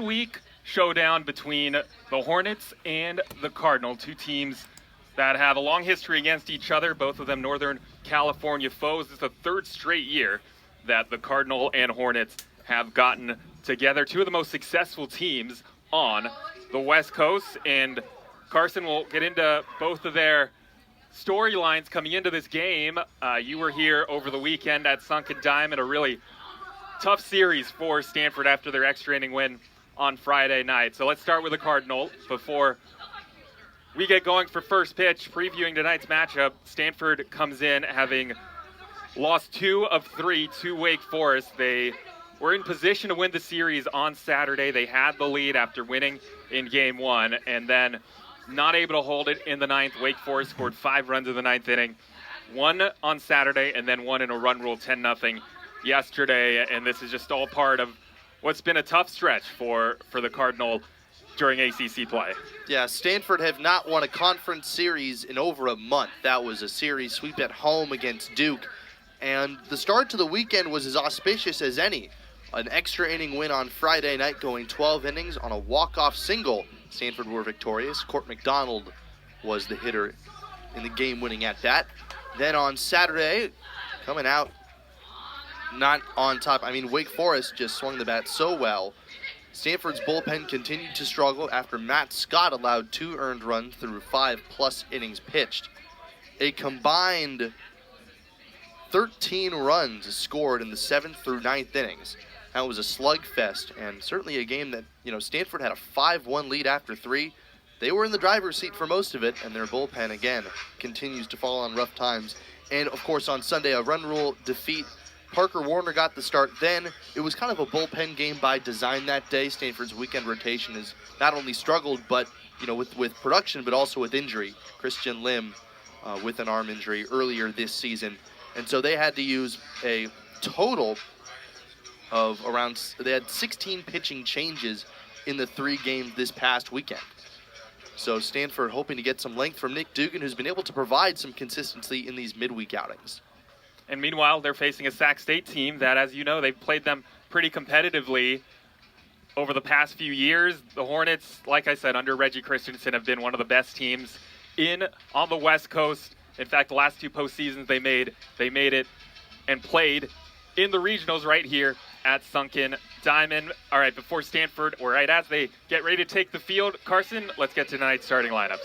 Week showdown between the Hornets and the Cardinal, two teams that have a long history against each other, both of them Northern California foes. This is the third straight year that the Cardinal and Hornets have gotten together, two of the most successful teams on the West Coast. And Carson will get into both of their storylines coming into this game. You were here over the weekend at Sunken Diamond, a really tough series for Stanford after their extra inning win on Friday night. So let's start with the Cardinal before we get going for first pitch. Previewing tonight's matchup, Stanford comes in having lost 2 of 3 to Wake Forest. They were in position to win the series on Saturday. They had the lead after winning in Game 1, and then not able to hold it in the ninth. Wake Forest scored 5 runs in the ninth inning, one on Saturday, and then one in a run rule 10-0 yesterday. And this is just all part of what's been a tough stretch for the Cardinal during ACC play. Yeah, Stanford have not won a conference series in over a month. That was a series sweep at home against Duke. And the start to the weekend was as auspicious as any. An extra inning win on Friday night, going 12 innings on a walk-off single. Stanford were victorious. Court McDonald was the hitter in the game-winning at-bat. Then on Saturday, coming out not on top. Wake Forest just swung the bat so well. Stanford's bullpen continued to struggle after Matt Scott allowed 2 earned runs through 5+ innings pitched. A combined 13 runs scored in the 7th through 9th innings. That was a slugfest, and certainly a game that, Stanford had a 5-1 lead after 3. They were in the driver's seat for most of it, and their bullpen, again, continues to fall on rough times. And, of course, on Sunday, a run rule defeat. Parker Warner got the start then. It was kind of a bullpen game by design that day. Stanford's weekend rotation has not only struggled, but, with production, but also with injury. Christian Lim with an arm injury earlier this season. And so they had to use a total of they had 16 pitching changes in the 3 games this past weekend. So Stanford hoping to get some length from Nick Dugan, who's been able to provide some consistency in these midweek outings. And meanwhile, they're facing a Sac State team that, as you know, they've played them pretty competitively over the past few years. The Hornets, like I said, under Reggie Christensen, have been one of the best teams on the West Coast. In fact, the last 2 postseasons they made it and played in the regionals right here at Sunken Diamond. All right, before Stanford, or right as they get ready to take the field, Carson, let's get to tonight's starting lineups.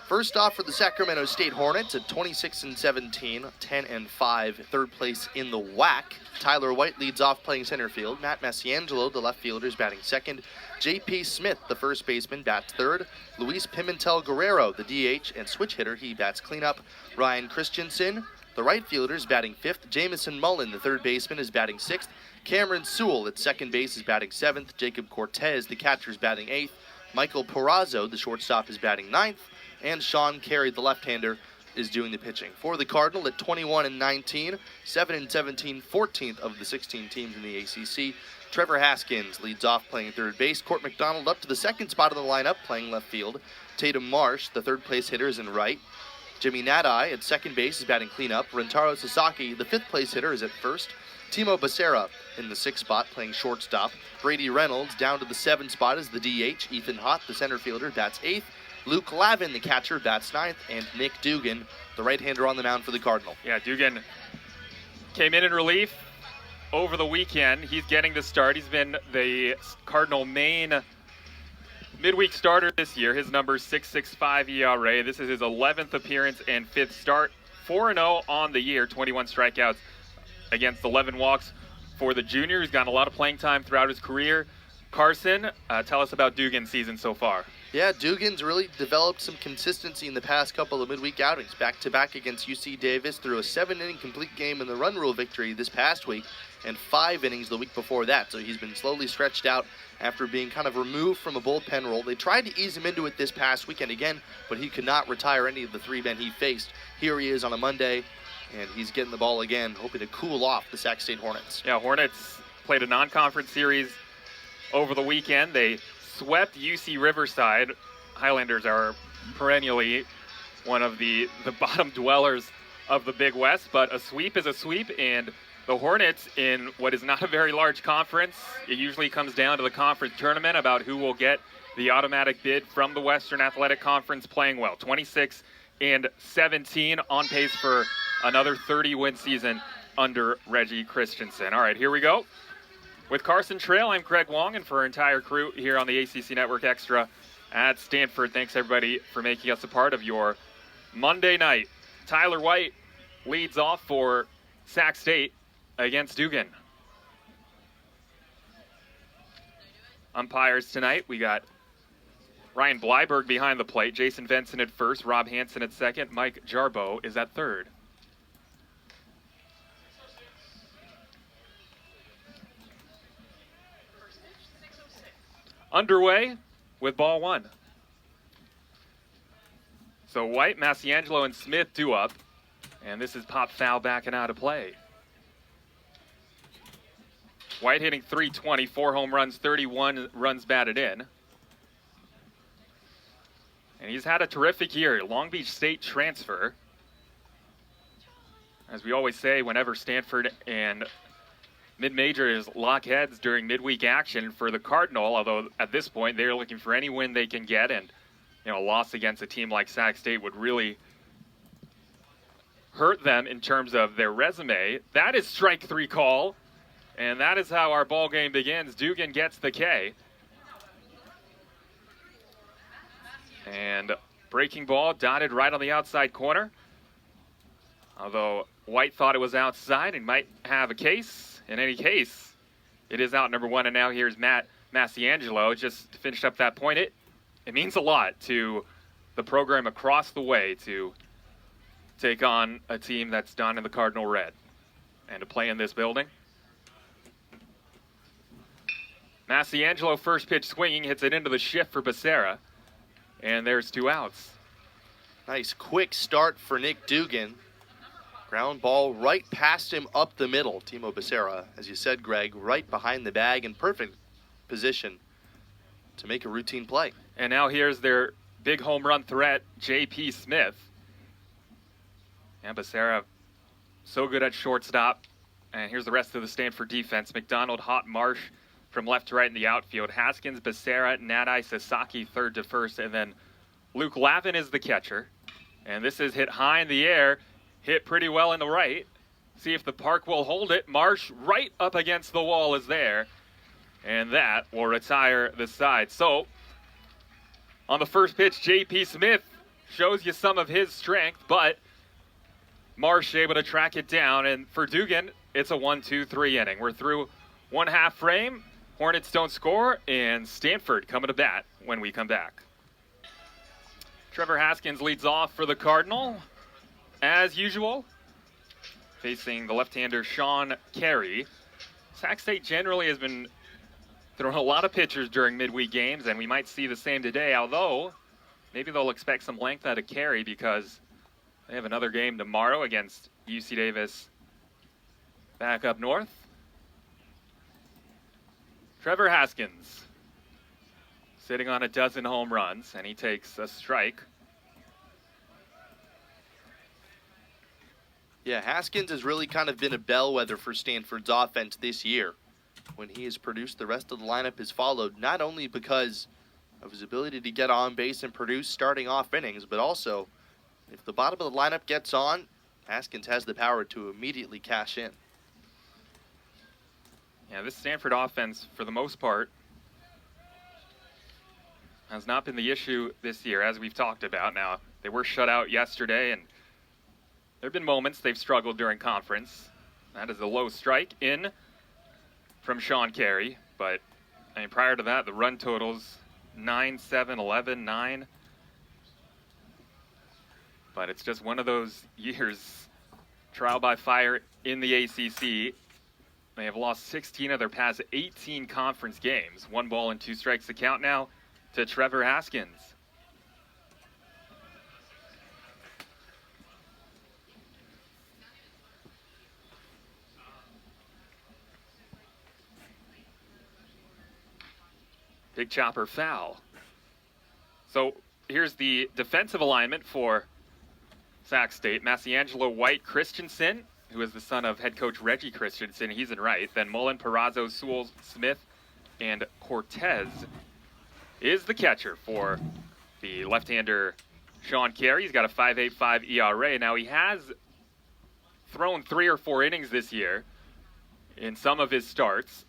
First off, for the Sacramento State Hornets at 26-17, 10-5, third place in the WAC. Tyler White leads off playing center field. Matt Masiangelo, the left fielder, is batting second. J.P. Smith, the first baseman, bats third. Luis Pimentel Guerrero, the DH and switch hitter, he bats cleanup. Ryan Christensen, the right fielder, is batting fifth. Jamison Mullen, the third baseman, is batting sixth. Cameron Sewell at second base is batting seventh. Jacob Cortez, the catcher, is batting eighth. Michael Perazzo, the shortstop, is batting ninth. And Sean Carey, the left-hander, is doing the pitching. For the Cardinal at 21-19, 7-17, 14th of the 16 teams in the ACC. Trevor Haskins leads off playing third base. Court McDonald up to the second spot of the lineup playing left field. Tatum Marsh, the third place hitter, is in right. Jimmy Nadai at second base is batting cleanup. Rentaro Sasaki, the fifth place hitter, is at first. Timo Becerra in the sixth spot playing shortstop. Brady Reynolds down to the seventh spot is the DH. Ethan Hott, the center fielder, bats eighth. Luke Lavin, the catcher, bats ninth, and Nick Dugan, the right-hander, on the mound for the Cardinal. Yeah, Dugan came in relief over the weekend. He's getting the start. He's been the Cardinal main midweek starter this year. His number is 6.65 ERA. This is his 11th appearance and 5th start. 4-0 on the year, 21 strikeouts against 11 walks for the junior. He's gotten a lot of playing time throughout his career. Carson, tell us about Dugan's season so far. Yeah, Dugan's really developed some consistency in the past couple of midweek outings. Back-to-back against UC Davis, through a 7-inning complete game in the run rule victory this past week, and 5 innings the week before that. So he's been slowly stretched out after being kind of removed from a bullpen role. They tried to ease him into it this past weekend again, but he could not retire any of the 3 men he faced. Here he is on a Monday, and he's getting the ball again, hoping to cool off the Sac State Hornets. Yeah, Hornets played a non-conference series over the weekend. They swept UC Riverside. Highlanders are perennially one of the bottom dwellers of the Big West, but a sweep is a sweep, and the Hornets, in what is not a very large conference, it usually comes down to the conference tournament about who will get the automatic bid from the Western Athletic Conference, playing well. 26-17, on pace for another 30-win season under Reggie Christensen. All right, here we go. With Carson Trail, I'm Craig Wong, and for our entire crew here on the ACC Network Extra at Stanford, thanks everybody for making us a part of your Monday night. Tyler White leads off for Sac State against Dugan. Umpires tonight, we got Ryan Bleiberg behind the plate, Jason Benson at first, Rob Hansen at second, Mike Jarbo is at third. Underway with ball one. So White, Massiangelo, and Smith do up, and this is pop foul backing out of play. White hitting .320, 4 home runs, 31 runs batted in. And he's had a terrific year, Long Beach State transfer. As we always say, whenever Stanford and mid-majors lock heads during midweek action for the Cardinal, although at this point they're looking for any win they can get, and a loss against a team like Sac State would really hurt them in terms of their resume. That is strike 3 call. And that is how our ball game begins. Dugan gets the K. And breaking ball dotted right on the outside corner. Although White thought it was outside and might have a case. In any case, it is out number 1. And now here's Matt Massiangelo just to finish up that point. It means a lot to the program across the way to take on a team that's done in the Cardinal red and to play in this building. Massiangelo, first pitch swinging, hits it into the shift for Becerra. And there's 2 outs. Nice quick start for Nick Dugan. Ground ball right past him up the middle. Timo Becerra, as you said, Greg, right behind the bag in perfect position to make a routine play. And now here's their big home run threat, J.P. Smith. And Becerra, so good at shortstop. And here's the rest of the Stanford defense. McDonald, Hott, Marsh, from left to right in the outfield. Haskins, Becerra, Nadai, Sasaki third to first, and then Luke Lavin is the catcher. And this is hit high in the air, hit pretty well in the right. See if the park will hold it. Marsh right up against the wall is there, and that will retire the side. So on the first pitch, J.P. Smith shows you some of his strength, but Marsh able to track it down, and for Dugan, it's a 1-2-3 inning. We're through 1/2 frame. Hornets don't score, and Stanford coming to bat when we come back. Trevor Haskins leads off for the Cardinal, as usual, facing the left-hander Sean Carey. Sac State generally has been throwing a lot of pitchers during midweek games, and we might see the same today, although maybe they'll expect some length out of Carey because they have another game tomorrow against UC Davis back up north. Trevor Haskins sitting on a dozen home runs, and he takes a strike. Yeah, Haskins has really kind of been a bellwether for Stanford's offense this year. When he has produced, the rest of the lineup has followed, not only because of his ability to get on base and produce starting off innings, but also if the bottom of the lineup gets on, Haskins has the power to immediately cash in. Yeah, this Stanford offense, for the most part, has not been the issue this year, as we've talked about. Now, they were shut out yesterday, and there have been moments they've struggled during conference. That is a low strike in from Sean Carey. But prior to that, the run totals 9, 7, 11, 9. But it's just one of those years, trial by fire in the ACC. They have lost 16 of their past 18 conference games. 1 ball and 2 strikes to count now to Trevor Haskins. Big chopper foul. So here's the defensive alignment for Sac State. Masiangelo White Christensen, who is the son of head coach Reggie Christensen. He's in right. Then Mullen, Perazzo, Sewell, Smith, and Cortez is the catcher for the left-hander Sean Carey. He's got a 5.85 ERA. Now, he has thrown 3 or 4 innings this year in some of his starts.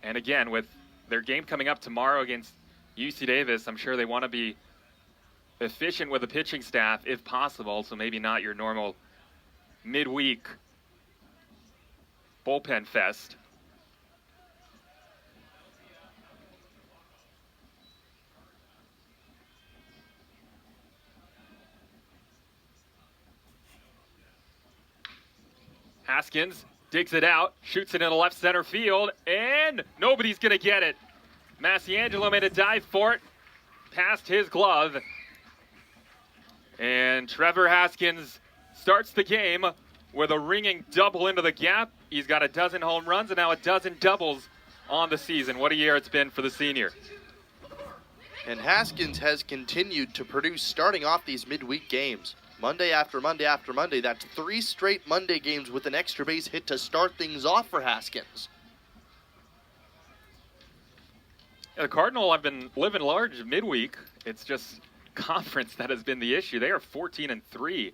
And again, with their game coming up tomorrow against UC Davis, I'm sure they want to be efficient with the pitching staff if possible, so maybe not your normal midweek bullpen fest. Haskins digs it out, shoots it in the left center field, and nobody's going to get it. Masiangelo made a dive for it, past his glove. And Trevor Haskins starts the game with a ringing double into the gap. He's got a dozen home runs and now a dozen doubles on the season. What a year it's been for the senior. And Haskins has continued to produce starting off these midweek games. Monday after Monday after Monday. That's 3 straight Monday games with an extra base hit to start things off for Haskins. The Cardinal have been living large midweek. It's just conference that has been the issue. They are 14-3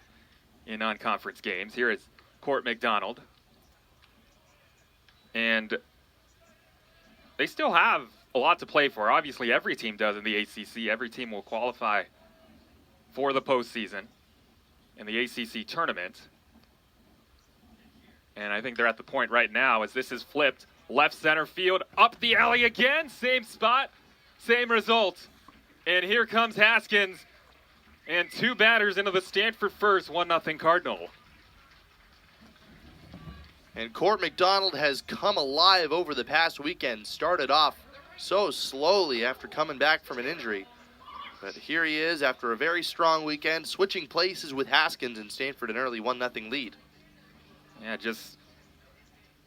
in non-conference games. Here is Court McDonald. And they still have a lot to play for. Obviously, every team does in the ACC. Every team will qualify for the postseason in the ACC tournament. And I think they're at the point right now as this is flipped. Left center field, up the alley again. Same spot, same result. And here comes Haskins. And 2 batters into the Stanford first, 1-0 Cardinal. And Court McDonald has come alive over the past weekend. Started off so slowly after coming back from an injury. But here he is after a very strong weekend, switching places with Haskins and Stanford an early 1-0 lead. Yeah, just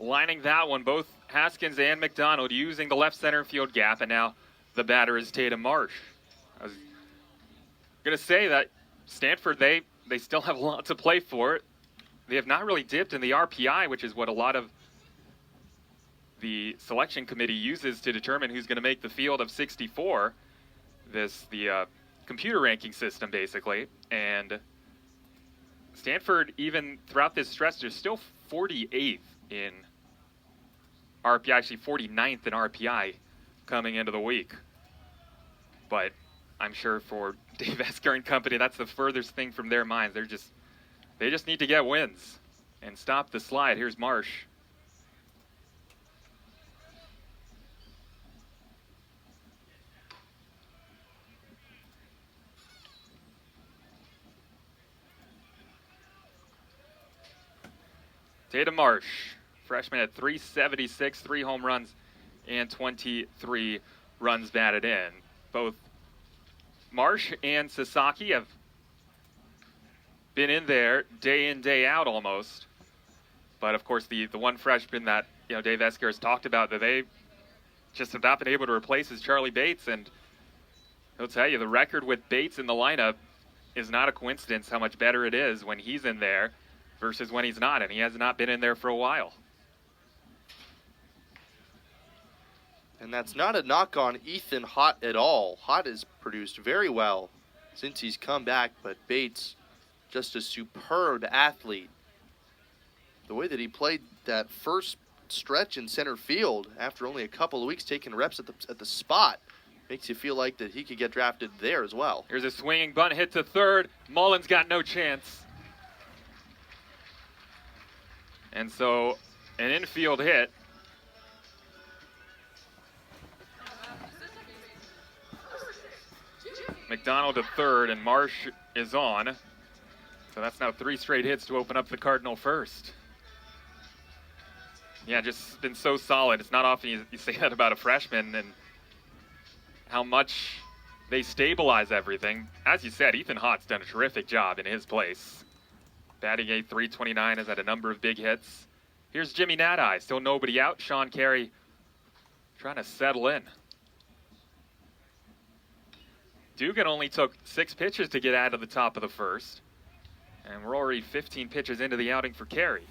lining that one, both Haskins and McDonald using the left center field gap, and now the batter is Tatum Marsh. I was going to say that Stanford, they still have a lot to play for. They have not really dipped in the RPI, which is what a lot of the selection committee uses to determine who's going to make the field of 64. The computer ranking system, basically. And Stanford, even throughout this stretch, they're still 48th in RPI, actually 49th in RPI coming into the week. But I'm sure for Dave Esker and company, that's the furthest thing from their minds. They just need to get wins and stop the slide. Here's Marsh. Tatum Marsh, freshman at .376, 3 home runs, and 23 runs batted in. Both Marsh and Sasaki have been in there day in, day out almost. But of course, the one freshman that Dave Esker has talked about that they just have not been able to replace is Charlie Bates. And he'll tell you the record with Bates in the lineup is not a coincidence how much better it is when he's in there versus when he's not, and he has not been in there for a while. And that's not a knock on Ethan Hott at all. Hott has produced very well since he's come back, but Bates, just a superb athlete. The way that he played that first stretch in center field after only a couple of weeks taking reps at the spot makes you feel like that he could get drafted there as well. Here's a swinging bunt hit to third. Mullen's got no chance. And so an infield hit. McDonald to third, and Marsh is on. So that's now 3 straight hits to open up the Cardinal first. Yeah, just been so solid. It's not often you say that about a freshman and how much they stabilize everything. As you said, Ethan Hott's done a terrific job in his place. Batting .8, .329, has had a number of big hits. Here's Jimmy Nadeye, still nobody out. Sean Carey trying to settle in. Dugan only took 6 pitches to get out of the top of the first. And we're already 15 pitches into the outing for Carey.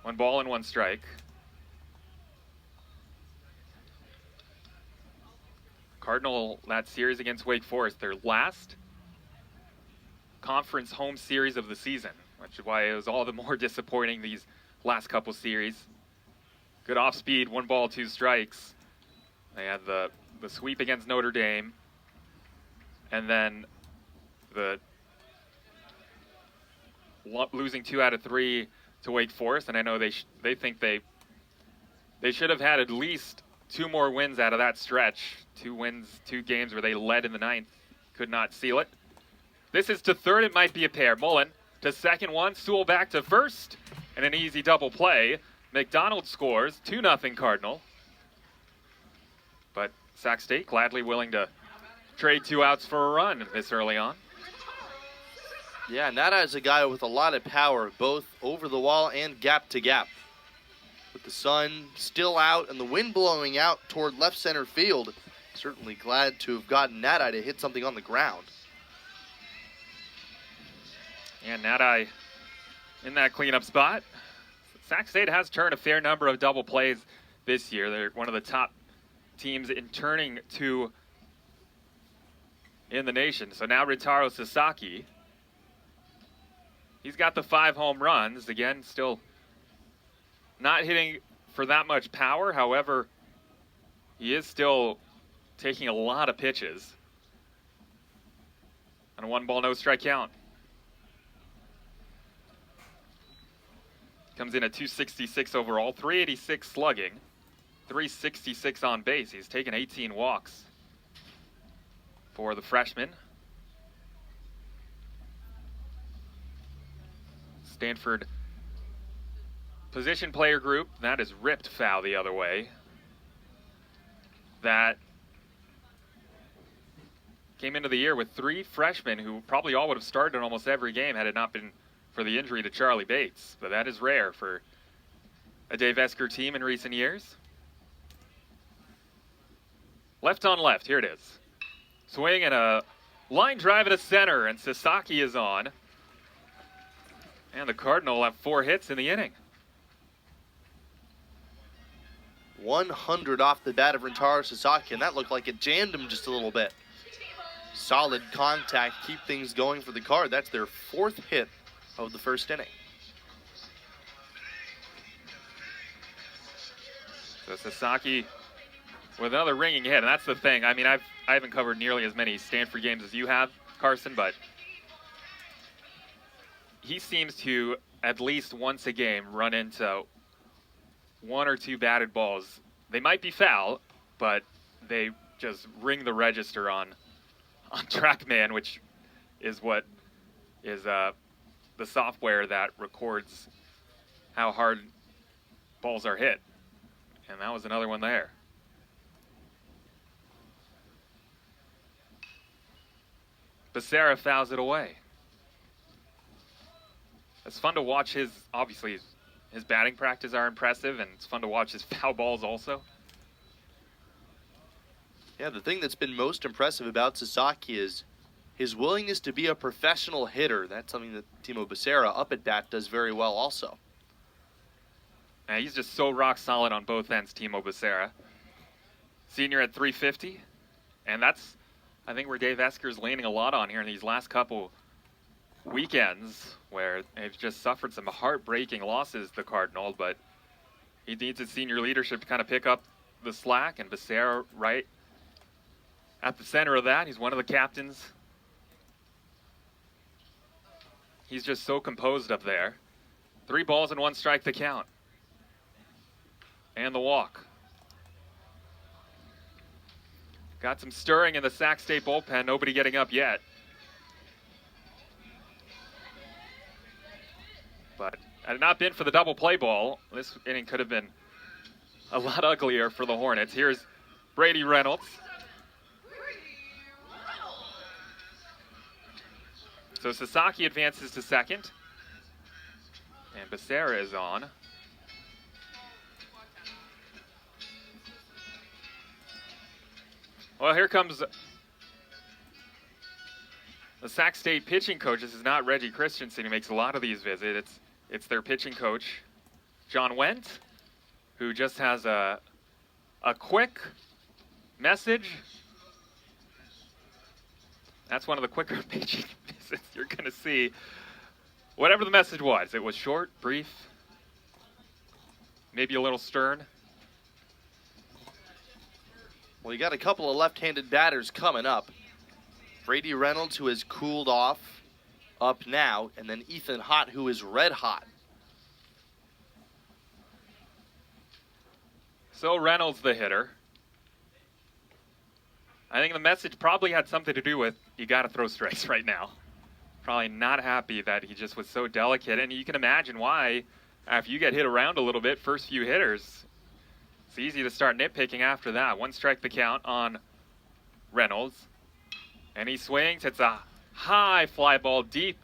One ball and one strike. Cardinal, that series against Wake Forest, their last conference home series of the season, which is why it was all the more disappointing these last couple series. Good off speed, 1 ball, 2 strikes. They had the sweep against Notre Dame, and then the losing 2 out of 3 to Wake Forest. And I know they think they should have had at least 2 more wins out of that stretch. 2 wins, 2 games where they led in the 9th, could not seal it. This is to third. It might be a pair. Mullen to second one. Sewell back to first. And an easy double play. McDonald scores. 2-0 Cardinal. But Sac State gladly willing to trade 2 outs for a run this early on. Yeah, Nada is a guy with a lot of power, both over the wall and gap to gap. With the sun still out and the wind blowing out toward left center field, certainly glad to have gotten Nada to hit something on the ground. And Nada in that cleanup spot. Sac State has turned a fair number of double plays this year. They're one of the top teams in turning 2 in the nation. So now Ritaro Sasaki. He's got the 5 home runs. Again, still not hitting for that much power. However, he is still taking a lot of pitches. And a 1 ball, no strike count. Comes in at 266 overall, 386 slugging, 366 on base. He's taken 18 walks for the freshman. Stanford position player group, that is ripped foul the other way. That came into the year with 3 freshmen who probably all would have started in almost every game had it not been for the injury to Charlie Bates. But that is rare for a Dave Esker team in recent years. Left on left, here it is. Swing and a line drive to center, and Sasaki is on. And the Cardinal have 4 hits in the inning. 100 off the bat of Rintaro Sasaki, and that looked like it jammed him just a little bit. Solid contact, keep things going for the Card. That's their 4th hit of the first inning. So Sasaki with another ringing hit, and that's the thing. I mean, I haven't covered nearly as many Stanford games as you have, Carson, but he seems to at least once a game run into 1 or 2 batted balls. They might be foul, but they just ring the register on TrackMan, which is what is the software that records how hard balls are hit. And that was another one there. Becerra fouls it away. It's fun to watch obviously his batting practice are impressive, and it's fun to watch his foul balls also. Yeah, the thing that's been most impressive about Sasaki is his willingness to be a professional hitter. That's something that Timo Becerra up at bat does very well also. And he's just so rock solid on both ends, Timo Becerra. Senior at 350, and that's, I think, where Dave Esker's leaning a lot on here in these last couple weekends, where they've just suffered some heartbreaking losses, the Cardinal, but he needs his senior leadership to kind of pick up the slack, and Becerra right at the center of that. He's one of the captains. He's just so composed up there. 3 balls and 1 strike to count. And the walk. Got some stirring in the Sac State bullpen. Nobody getting up yet. But had it not been for the double play ball, this inning could have been a lot uglier for the Hornets. Here's Brady Reynolds. So Sasaki advances to second. And Becerra is on. Well, here comes the Sac State pitching coach. This is not Reggie Christensen, who makes a lot of these visits. It's their pitching coach, John Wendt, who just has a quick message. That's one of the quicker pitching visits you're going to see. Whatever the message was, it was short, brief, maybe a little stern. Well, you got a couple of left-handed batters coming up. Brady Reynolds, who has cooled off, up now, and then Ethan Hott, who is red hot. So Reynolds, the hitter. I think the message probably had something to do with you got to throw strikes right now. Probably not happy that he just was so delicate, and you can imagine why. After you get hit around a little bit, first few hitters, it's easy to start nitpicking after that. One strike the count on Reynolds. And he swings. It's a high fly ball deep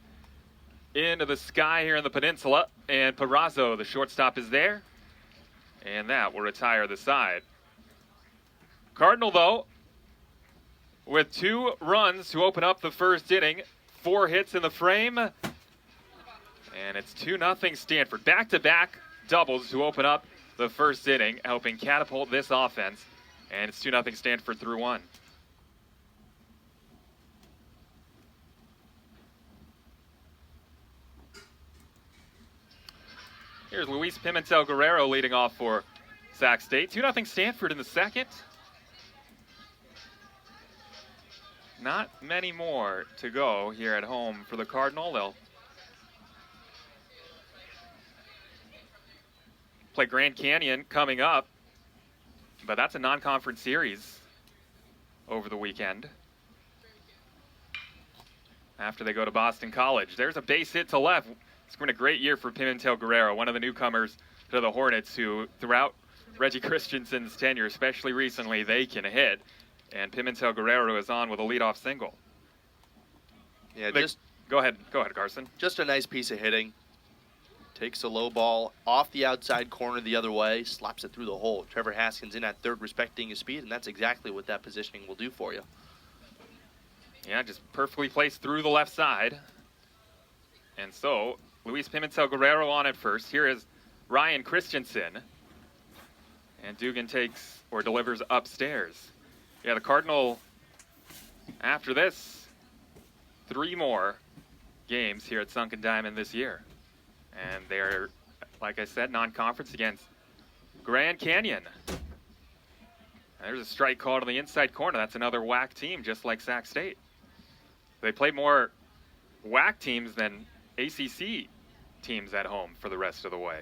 into the sky here in the peninsula. And Perazo, the shortstop, is there. And that will retire the side. Cardinal, though, with 2 runs to open up the first inning. 4 hits in the frame. And it's 2-0 Stanford. Back-to-back doubles to open up the first inning, helping catapult this offense. And it's 2-0 Stanford through 1. Here's Luis Pimentel Guerrero leading off for Sac State. 2-0 Stanford in the second. Not many more to go here at home for the Cardinal. They'll play Grand Canyon coming up, but that's a non-conference series over the weekend after they go to Boston College. There's a base hit to left. It's been a great year for Pimentel Guerrero, one of the newcomers to the Hornets who, throughout Reggie Christensen's tenure, especially recently, they can hit. And Pimentel Guerrero is on with a leadoff single. Yeah, Go ahead, Carson. Just a nice piece of hitting. Takes a low ball off the outside corner the other way, slaps it through the hole. Trevor Haskins in at third, respecting his speed, and that's exactly what that positioning will do for you. Yeah, just perfectly placed through the left side. And so, Luis Pimentel Guerrero on at first. Here is Ryan Christensen. And Dugan takes or delivers upstairs. Yeah, the Cardinal, after this, 3 more games here at Sunken Diamond this year. And they're, like I said, non-conference against Grand Canyon. And there's a strike called on the inside corner. That's another WAC team, just like Sac State. They play more WAC teams than ACC teams at home for the rest of the way.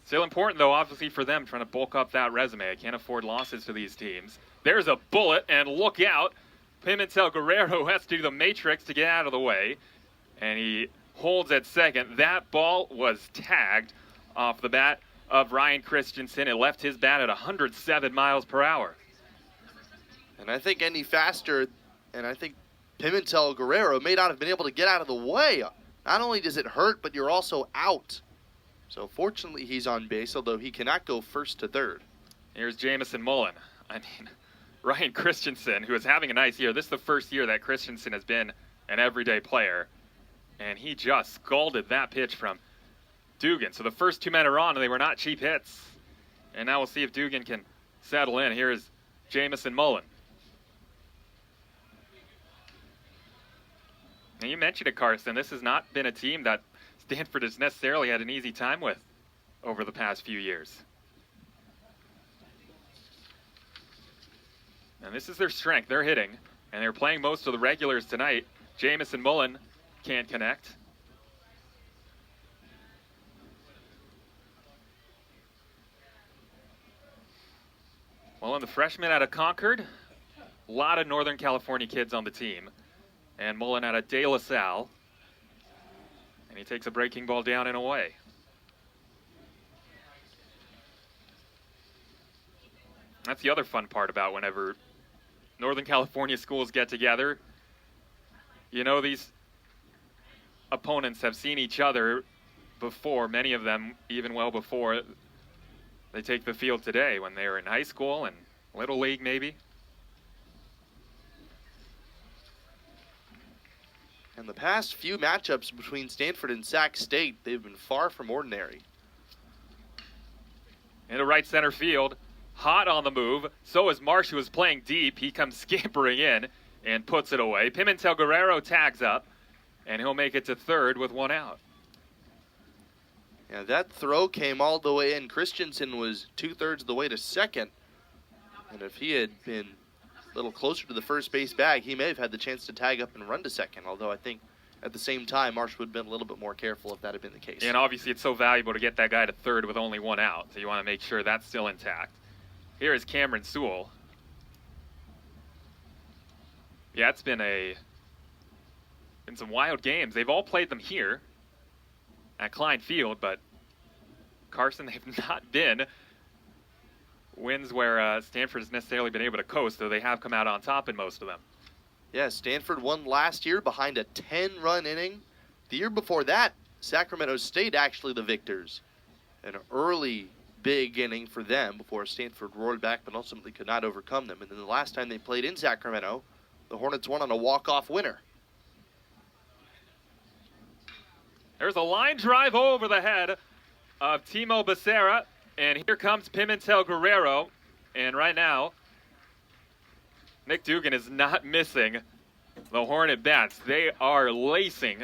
Still important, though, obviously, for them trying to bulk up that resume. I can't afford losses to these teams. There's a bullet, and look out. Pimentel Guerrero has to do the matrix to get out of the way, and he holds at second. That ball was tagged off the bat of Ryan Christensen. It left his bat at 107 miles per hour. And I think any faster, and I think Pimentel Guerrero may not have been able to get out of the way. Not only does it hurt, but you're also out. So fortunately, he's on base, although he cannot go first to third. Here's Jamison Mullen. I mean, Ryan Christensen, who is having a nice year. This is the first year that Christensen has been an everyday player. And he just scalded that pitch from Dugan. So the first 2 men are on, and they were not cheap hits. And now we'll see if Dugan can settle in. Here is Jamison Mullen. And you mentioned it, Carson. This has not been a team that Stanford has necessarily had an easy time with over the past few years. And this is their strength. They're hitting, and they're playing most of the regulars tonight. Jamison Mullen can't connect. Well, and the freshman out of Concord, a lot of Northern California kids on the team. And Mullen out of De La Salle. And he takes a breaking ball down and away. That's the other fun part about whenever Northern California schools get together. You know, these opponents have seen each other before, many of them even well before they take the field today, when they were in high school and Little League maybe. And the past few matchups between Stanford and Sac State, they've been far from ordinary. Into right center field, hot on the move. So is Marsh, who is playing deep. He comes scampering in and puts it away. Pimentel Guerrero tags up, and he'll make it to third with one out. Yeah, that throw came all the way in. Christensen was 2/3 of the way to second. And if he had been a little closer to the first base bag, he may have had the chance to tag up and run to second. Although I think at the same time, Marsh would have been a little bit more careful if that had been the case. And obviously it's so valuable to get that guy to third with only one out. So you want to make sure that's still intact. Here is Cameron Sewell. Yeah, it's been some wild games. They've all played them here at Klein Field, but Carson, they've not been wins where Stanford has necessarily been able to coast, though they have come out on top in most of them. Yeah, Stanford won last year behind a 10-run inning. The year before that, Sacramento State actually the victors. An early big inning for them before Stanford roared back but ultimately could not overcome them. And then the last time they played in Sacramento, the Hornets won on a walk-off winner. There's a line drive over the head of Timo Becerra, and here comes Pimentel Guerrero. And right now, Nick Dugan is not missing the Hornet bats. They are lacing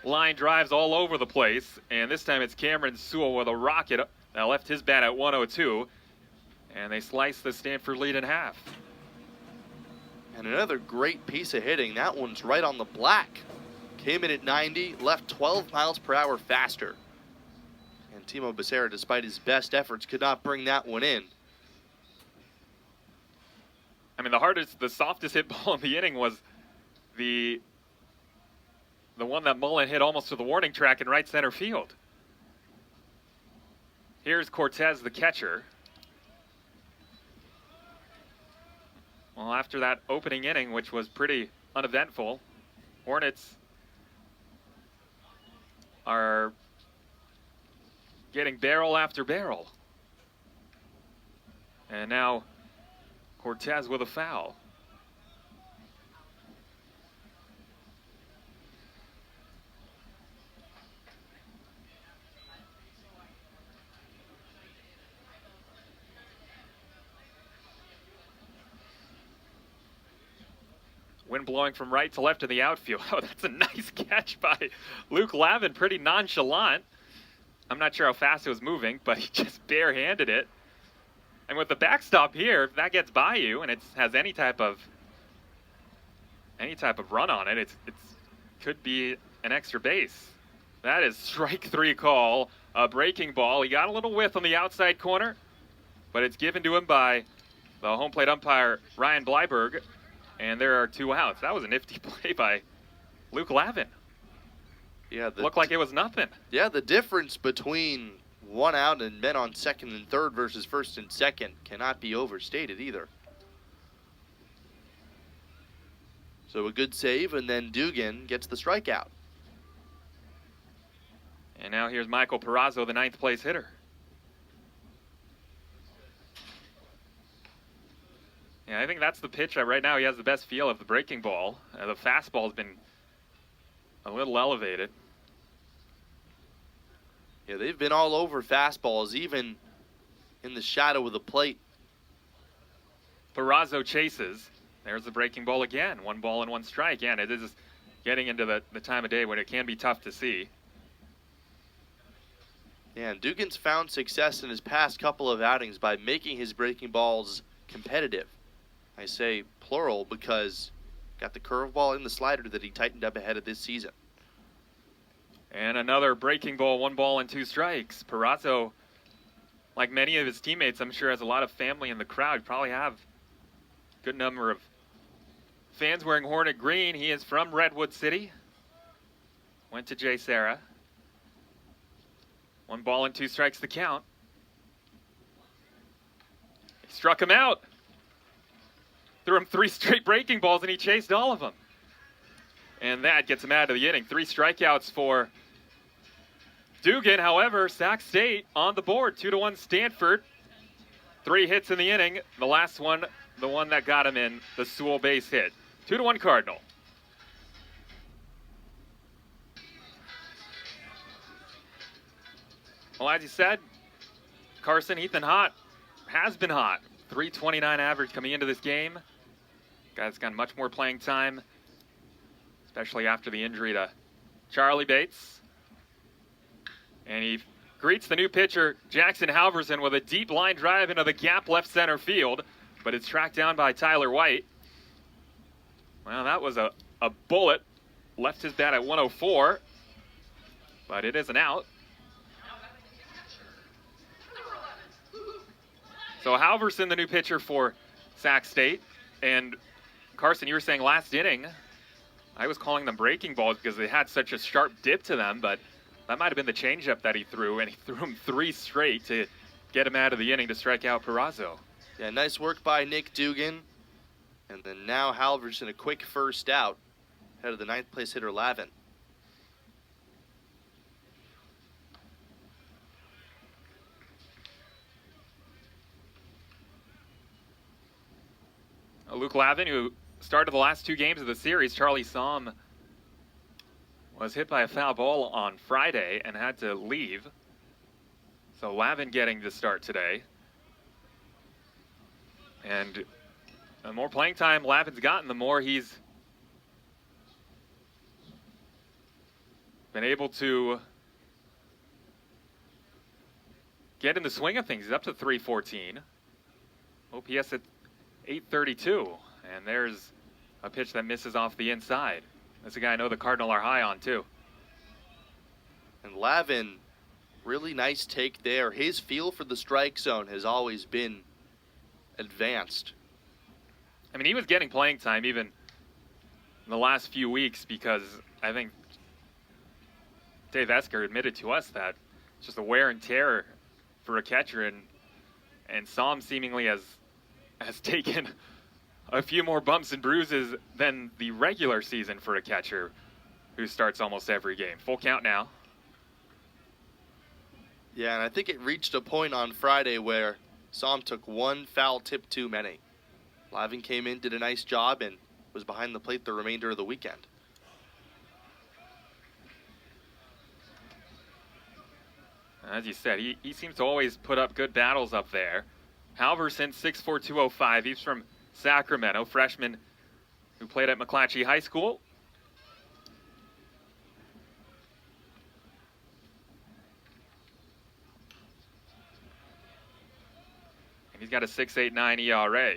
line drives all over the place, and this time it's Cameron Sewell with a rocket that left his bat at 102, and they slice the Stanford lead in half. And another great piece of hitting. That one's right on the black. Came in at 90, left 12 miles per hour faster. And Timo Becerra, despite his best efforts, could not bring that one in. I mean, the softest hit ball in the inning was the one that Mullen hit almost to the warning track in right center field. Here's Cortez, the catcher. Well, after that opening inning, which was pretty uneventful, Hornets are getting barrel after barrel. And now Cortez with a foul. Wind blowing from right to left in the outfield. Oh, that's a nice catch by Luke Lavin, pretty nonchalant. I'm not sure how fast it was moving, but he just barehanded it. And with the backstop here, if that gets by you and it has any type of run on it, it could be an extra base. That is strike three call, a breaking ball. He got a little width on the outside corner, but it's given to him by the home plate umpire, Ryan Bleiberg, and there are two outs. That was a nifty play by Luke Lavin. Yeah, looked like it was nothing. Yeah, the difference between one out and men on second and third versus first and second cannot be overstated either. So a good save, and then Dugan gets the strikeout. And now here's Michael Perazzo, the ninth place hitter. Yeah, I think that's the pitch. Right now he has the best feel of the breaking ball. The fastball's been a little elevated. Yeah, they've been all over fastballs, even in the shadow of the plate. Perazzo chases. There's the breaking ball again. 1 ball and 1 strike. Yeah, and it is getting into the time of day when it can be tough to see. Yeah, and Dugan's found success in his past couple of outings by making his breaking balls competitive. I say plural because got the curveball and the slider that he tightened up ahead of this season. And another breaking ball, 1 ball and 2 strikes. Perazzo, like many of his teammates, I'm sure has a lot of family in the crowd. Probably have a good number of fans wearing Hornet green. He is from Redwood City. Went to J. Sarah. 1 ball and 2 strikes the count. He struck him out. Threw him 3 straight breaking balls, and he chased all of them. and that gets him out of the inning. 3 strikeouts for Dugan. However, Sac State on the board, 2-1 Stanford. 3 hits in the inning. The last one, the one that got him in, the Sewell base hit. 2-1 Cardinal. Well, as you said, Carson Ethan Hott has been hot. 329 average coming into this game. Guy's got much more playing time, especially after the injury to Charlie Bates. And he greets the new pitcher, Jackson Halverson, with a deep line drive into the gap left center field, but it's tracked down by Tyler White. Well, that was a bullet. Left his bat at 104, but it is an out. So Halverson, the new pitcher for Sac State. And Carson, you were saying last inning, I was calling them breaking balls because they had such a sharp dip to them, but that might have been the changeup that he threw, and he threw him 3 straight to get him out of the inning to strike out Perazo. Yeah, nice work by Nick Dugan. And then now Halverson, a quick first out, ahead of the 9th place hitter Lavin. Luke Lavin, who started the last 2 games of the series. Charlie Somm was hit by a foul ball on Friday and had to leave. So Lavin getting the start today. And the more playing time Lavin's gotten, the more he's been able to get in the swing of things. He's up to 314. OPS at 832, and there's a pitch that misses off the inside. That's a guy I know the Cardinal are high on too. And Lavin, really nice take there. His feel for the strike zone has always been advanced. I mean, he was getting playing time even in the last few weeks because I think Dave Esker admitted to us that it's just a wear and tear for a catcher, and Somm seemingly has taken a few more bumps and bruises than the regular season for a catcher who starts almost every game. Full count now. Yeah, and I think it reached a point on Friday where Somm took 1 foul tip too many. Lavin came in, did a nice job, and was behind the plate the remainder of the weekend. As you said, he seems to always put up good battles up there. Halverson, 6'4", 205. He's from Sacramento, freshman who played at McClatchy High School. And he's got a 6.89 ERA.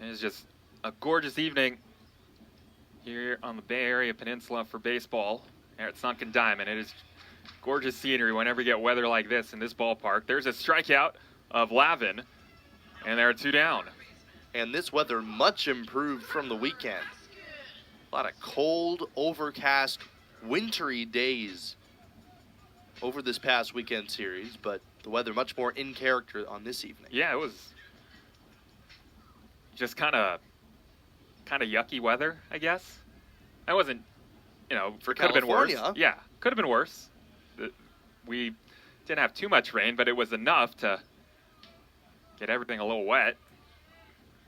It's just a gorgeous evening here on the Bay Area Peninsula for baseball here at Sunken Diamond. It is gorgeous scenery whenever you get weather like this in this ballpark. There's a strikeout of Lavin, and there are 2 down. And this weather much improved from the weekend. A lot of cold, overcast, wintry days over this past weekend series, but the weather much more in character on this evening. Yeah, it was just kind of yucky weather, I guess. It wasn't, For could have been worse. California. Yeah, could have been worse. We didn't have too much rain, but it was enough to get everything a little wet.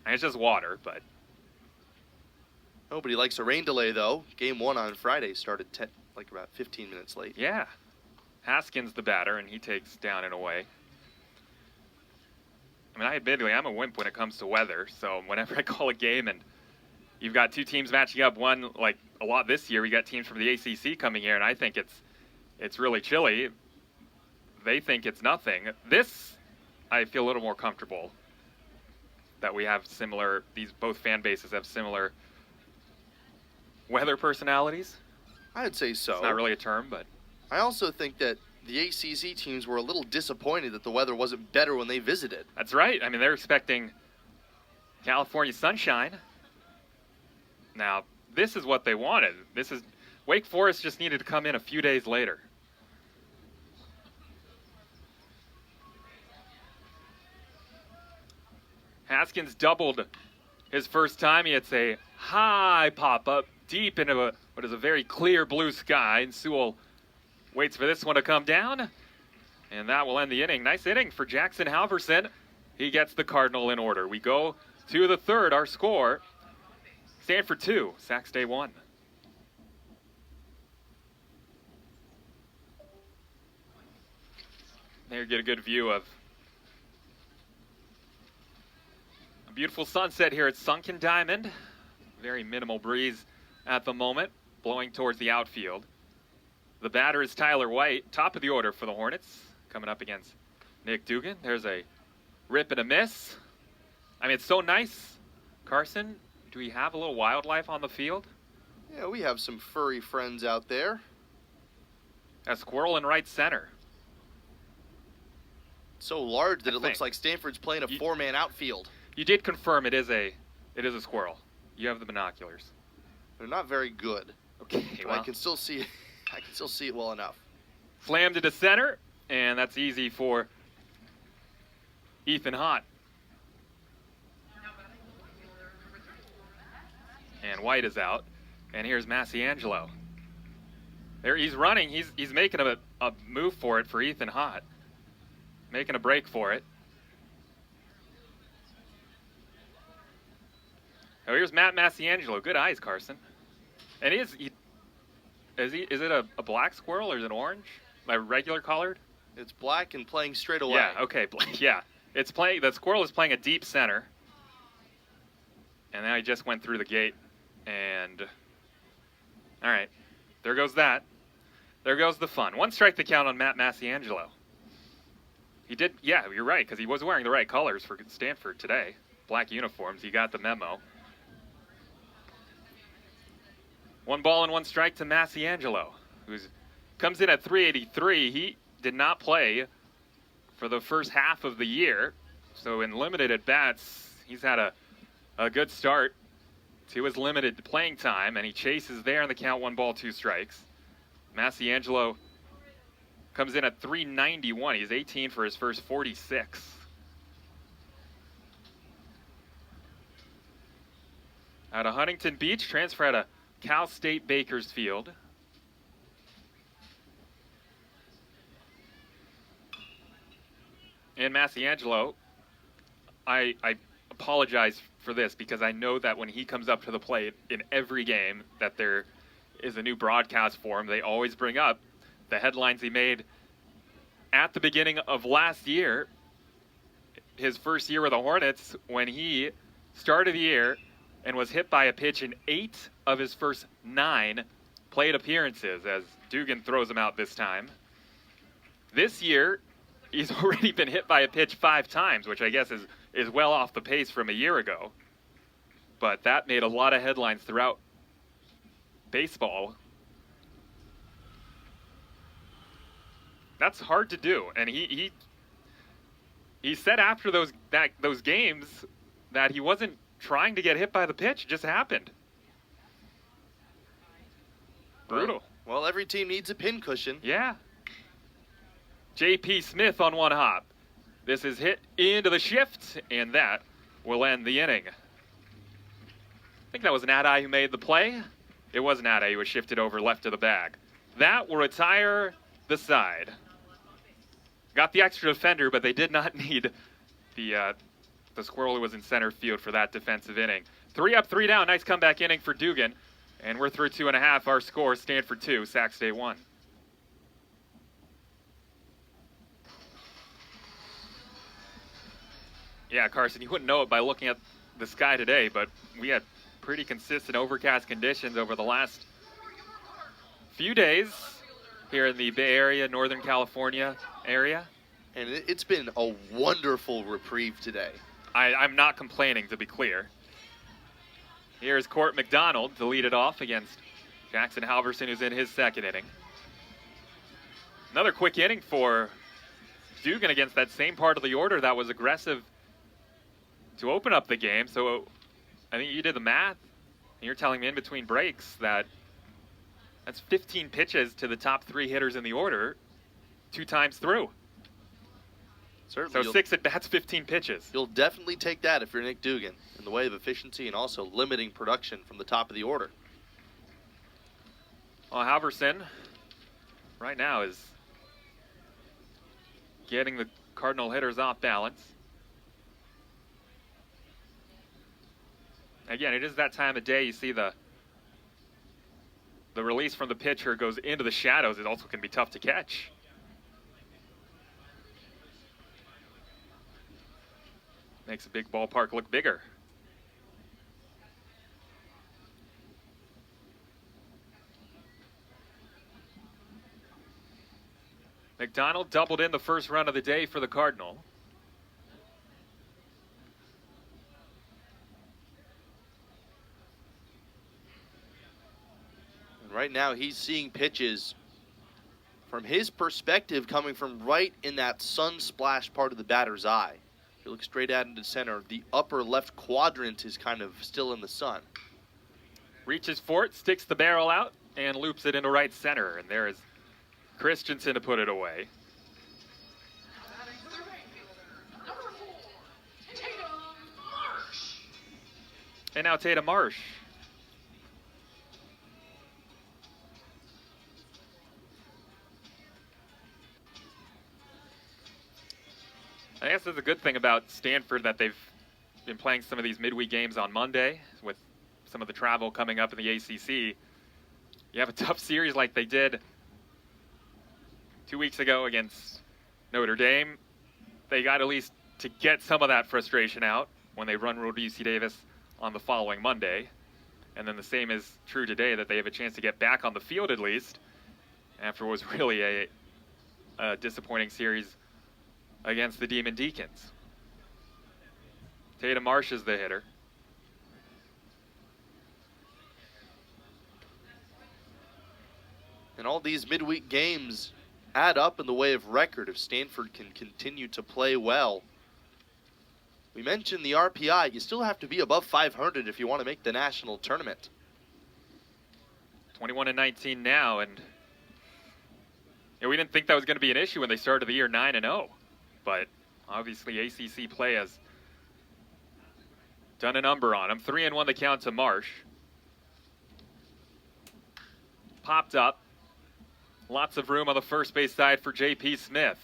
And it's just water, but Nobody likes a rain delay, though. Game 1 on Friday started about 15 minutes late. yeah. Haskins the batter, and he takes down and away. I mean, admittedly, I'm a wimp when it comes to weather, so whenever I call a game and you've got 2 teams matching up, one, like a lot this year, we got teams from the ACC coming here, and I think it's really chilly. They think it's nothing. This, I feel a little more comfortable that we have similar, both fan bases have similar weather personalities. I'd say so. It's not really a term, but I also think that the ACC teams were a little disappointed that the weather wasn't better when they visited. that's right. I mean, they're expecting California sunshine. Now, this is what they wanted. This is Wake Forest just needed to come in a few days later. Haskins doubled his first time. He hits a high pop-up deep into what is a very clear blue sky. And Sewell waits for this one to come down. And that will end the inning. Nice inning for Jackson Halverson. He gets the Cardinal in order. We go to the third. Our score, Stanford 2, Sac State 1. There you get a good view of a beautiful sunset here at Sunken Diamond. Very minimal breeze at the moment, blowing towards the outfield. The batter is Tyler White, top of the order for the Hornets, coming up against Nick Dugan. There's a rip and a miss. I mean, it's so nice. Carson, do we have a little wildlife on the field? Yeah, we have some furry friends out there. A squirrel in right center. So large that it looks like Stanford's playing a four-man outfield. You did confirm it is a squirrel. You have the binoculars. They're not very good. Okay, well. I can still see it. I can still see it well enough. Slammed into center, and that's easy for Ethan Hott. And White is out, and here's Massiangelo. There, he's running. He's making a move for it for Ethan Hott, making a break for it. Oh, here's Matt Massiangelo. Good eyes, Carson. And is it a black squirrel or is it orange? My regular colored? It's black and playing straight away. Yeah, okay. Yeah. It's playing, the squirrel is playing a deep center. And now he just went through the gate. And all right. There goes that. There goes the fun. One strike to count on Matt Massiangelo. He did, yeah, you're right, because he was wearing the right colors for Stanford today. Black uniforms. He got the memo. 1 ball and 1 strike to Massiangelo, who comes in at 383. He did not play for the first half of the year, so in limited at-bats, he's had a good start to his limited playing time, and he chases there in the count. 1 ball, 2 strikes. Massiangelo comes in at 391. He's 18 for his first 46. Out of Huntington Beach, transfer out of Cal State Bakersfield. And Massiangelo, I apologize for this because I know that when he comes up to the plate in every game that there is a new broadcast for him, they always bring up the headlines he made at the beginning of last year, his first year with the Hornets, when he started the year and was hit by a pitch in 8 of his first 9 plate appearances, as Dugan throws him out this time. This year, he's already been hit by a pitch 5 times, which I guess is well off the pace from a year ago. But that made a lot of headlines throughout baseball. That's hard to do, and he said after those games that he wasn't trying to get hit by the pitch. It just happened. Brutal. Well, every team needs a pincushion. Yeah. J.P. Smith on 1 hop. This is hit into the shift, and that will end the inning. I think that was Nadai who made the play. It was Nadai who was shifted over left of the bag. That will retire the side. Got the extra defender, but they did not need the squirrel who was in center field for that defensive inning. 3 up, 3 down. Nice comeback inning for Dugan. And we're through 2.5. Our score, Stanford 2, Sac State 1. Yeah, Carson, you wouldn't know it by looking at the sky today, but we had pretty consistent overcast conditions over the last few days here in the Bay Area, Northern California area. And it's been a wonderful reprieve today. I'm not complaining, to be clear. Here's Court McDonald to lead it off against Jackson Halverson, who's in his second inning. Another quick inning for Dugan against that same part of the order that was aggressive to open up the game. So I think you did the math, and you're telling me in between breaks that That's 15 pitches to the top 3 hitters in the order, 2 times through. Certainly. So 6 at-bats, 15 pitches. You'll definitely take that if you're Nick Dugan in the way of efficiency and also limiting production from the top of the order. Well, Halverson right now is getting the Cardinal hitters off balance. Again, it is that time of day. You see the release from the pitcher goes into the shadows. It also can be tough to catch. Makes a big ballpark look bigger. McDonald doubled in the first run of the day for the Cardinal. And right now he's seeing pitches from his perspective coming from right in that sun splash part of the batter's eye. If you look straight out into center, the upper left quadrant is kind of still in the sun. Reaches for it, sticks the barrel out, and loops it into right center. And there is Christensen to put it away. And now Tatum Marsh. I guess that's a good thing about Stanford, that they've been playing some of these midweek games on Monday with some of the travel coming up in the ACC. You have a tough series like they did 2 weeks ago against Notre Dame. They got at least to get some of that frustration out when they run road to UC Davis on the following Monday. And then the same is true today, that they have a chance to get back on the field at least after what was really a disappointing series against the Demon Deacons. Tatum Marsh is the hitter. And all these midweek games add up in the way of record if Stanford can continue to play well. We mentioned the RPI. You still have to be above 500 if you want to make the national tournament. 21-19 now, and we didn't think that was going to be an issue when they started the year 9-0. But obviously ACC play has done a number on them. 3-1 the count to Marsh. Popped up. Lots of room on the first base side for J.P. Smith.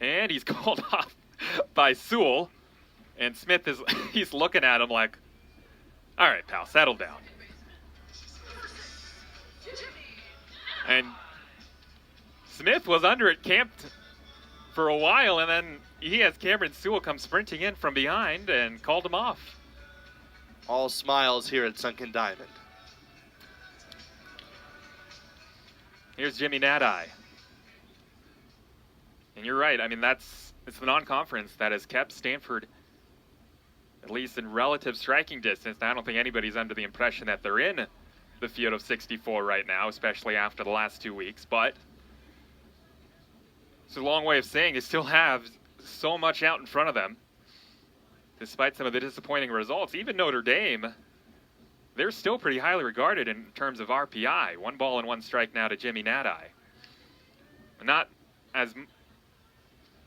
And he's called off by Sewell. And Smith he's looking at him like, all right, pal, settle down. And Smith was under at camp for a while, and then he has Cameron Sewell come sprinting in from behind and called him off. All smiles here at Sunken Diamond. Here's Jimmy Nadai. And you're right. I mean, it's the non-conference that has kept Stanford at least in relative striking distance. Now, I don't think anybody's under the impression that they're in the field of 64 right now, especially after the last 2 weeks. But it's a long way of saying they still have so much out in front of them, despite some of the disappointing results. Even Notre Dame, they're still pretty highly regarded in terms of RPI. 1 ball and 1 strike now to Jimmy Nadai. Not as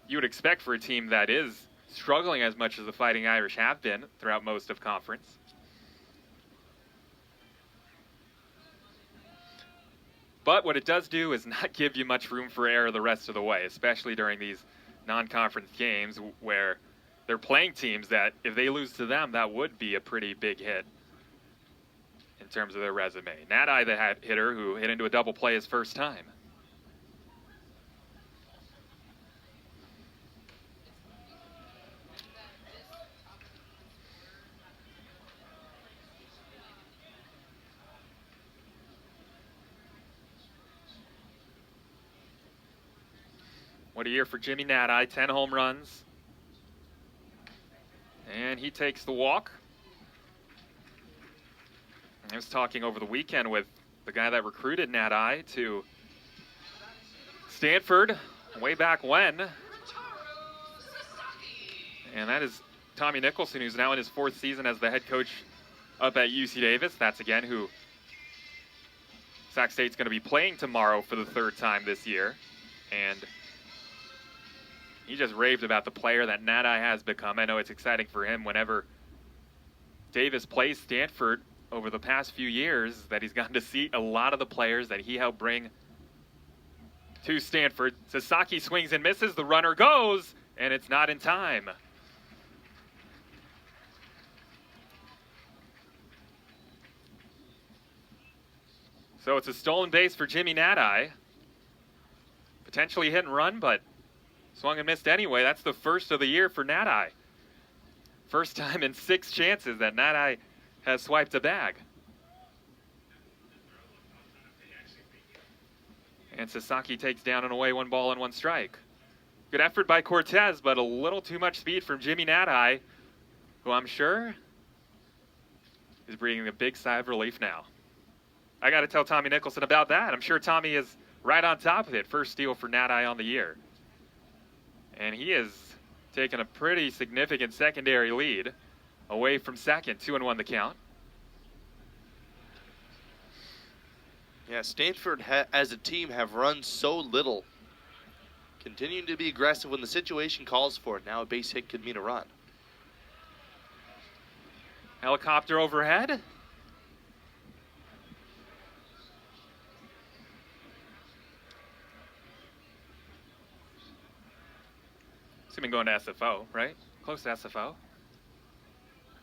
you would expect for a team that is struggling as much as the Fighting Irish have been throughout most of conference. But what it does do is not give you much room for error the rest of the way, especially during these non-conference games where they're playing teams that, if they lose to them, that would be a pretty big hit in terms of their resume. Nadai, the hitter who hit into a double play his first time. What a year for Jimmy Nadai, 10 home runs. And he takes the walk. I was talking over the weekend with the guy that recruited Nadai to Stanford way back when. And that is Tommy Nicholson, who's now in his 4th season as the head coach up at UC Davis. That's again who Sac State's going to be playing tomorrow for the 3rd time this year. And he just raved about the player that Nadi has become. I know it's exciting for him whenever Davis plays Stanford over the past few years, that he's gotten to see a lot of the players that he helped bring to Stanford. Sasaki swings and misses. The runner goes, and it's not in time. So it's a stolen base for Jimmy Nadi. Potentially hit and run, but swung and missed anyway. That's the first of the year for Nadi. First time in 6 chances that Nadi has swiped a bag. And Sasaki takes down and away 1 ball and 1 strike. Good effort by Cortez, but a little too much speed from Jimmy Nadi, who I'm sure is breathing a big sigh of relief now. I got to tell Tommy Nicholson about that. I'm sure Tommy is right on top of it. First steal for Nadi on the year. And he has taken a pretty significant secondary lead away from second. 2-1 the count. Yeah, Stanford as a team have run so little. Continuing to be aggressive when the situation calls for it. Now a base hit could mean a run. Helicopter overhead. It's been going to SFO, right? Close to SFO.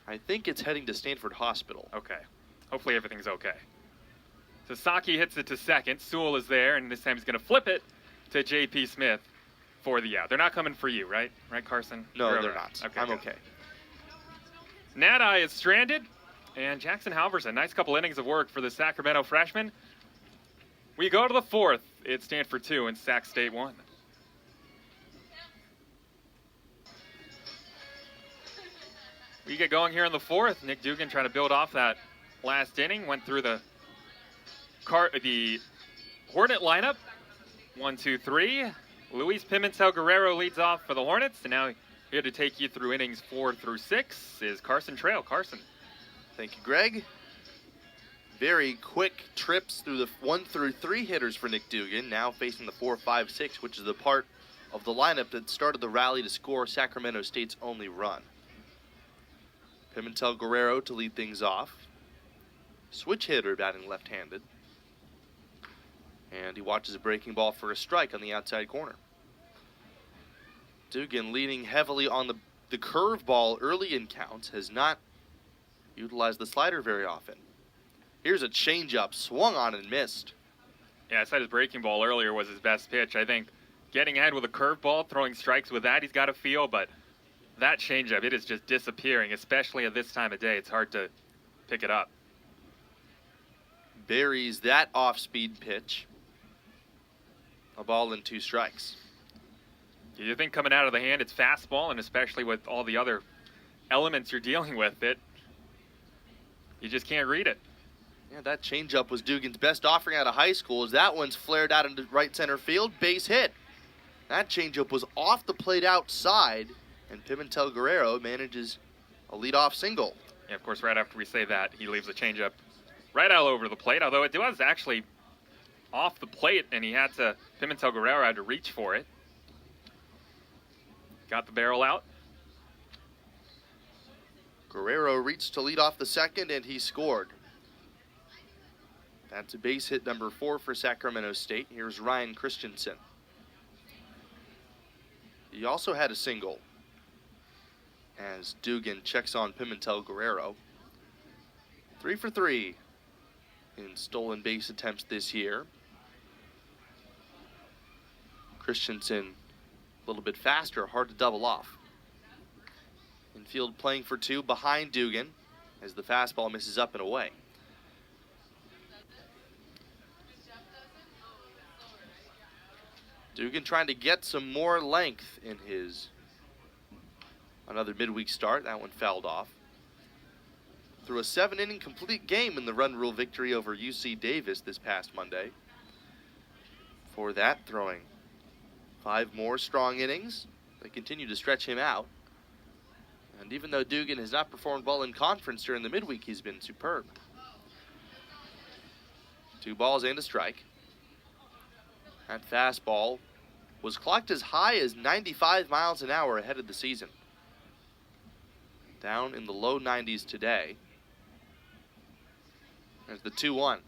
I think it's heading to Stanford Hospital. Okay. Hopefully everything's okay. Sasaki hits it to second. Sewell is there, and this time he's going to flip it to J.P. Smith for the out. They're not coming for you, right? Right, Carson? No, they're not. Okay, I'm good. okay. Nadi is stranded, and Jackson Halverson, nice couple innings of work for the Sacramento freshman. We go to the 4th. It's Stanford 2 and Sac State 1. We get going here in the 4th. Nick Dugan trying to build off that last inning. Went through the Hornet lineup. 1, 2, 3. Luis Pimentel Guerrero leads off for the Hornets. And now here to take you through innings 4 through 6 is Carson Trail. Carson. Thank you, Greg. Very quick trips through the 1 through 3 hitters for Nick Dugan. Now facing the 4, 5, 6, which is the part of the lineup that started the rally to score Sacramento State's only run. Pimentel Guerrero to lead things off. Switch hitter batting left-handed. And he watches a breaking ball for a strike on the outside corner. Dugan leaning heavily on the curveball early in counts, has not utilized the slider very often. Here's a changeup, swung on and missed. Yeah, I said his breaking ball earlier was his best pitch. I think getting ahead with a curveball, throwing strikes with that, he's got to feel, but that changeup, it is just disappearing, especially at this time of day. It's hard to pick it up. Buries that off-speed pitch. A ball and 2 strikes. You think coming out of the hand, it's fastball, and especially with all the other elements you're dealing with, you just can't read it. Yeah, that changeup was Dugan's best offering out of high school, as that one's flared out into right center field, base hit. That changeup was off the plate outside, and Pimentel Guerrero manages a leadoff single. Yeah, of course, right after we say that, he leaves the changeup right all over the plate, although it was actually off the plate, and Pimentel Guerrero had to reach for it. Got the barrel out. Guerrero reached to lead off the second, and he scored. That's a base hit number 4 for Sacramento State. Here's Ryan Christensen. He also had a single, as Dugan checks on Pimentel Guerrero. 3 for 3 in stolen base attempts this year. Christensen a little bit faster, hard to double off. Infield playing for 2 behind Dugan as the fastball misses up and away. Dugan trying to get some more length in his another midweek start. That one fouled off. Through a 7-inning complete game in the run rule victory over UC Davis this past Monday. For that, throwing 5 more strong innings. They continue to stretch him out. And even though Dugan has not performed well in conference during the midweek, he's been superb. 2 balls and a strike. That fastball was clocked as high as 95 miles an hour ahead of the season. Down in the low 90s today. There's the 2-1.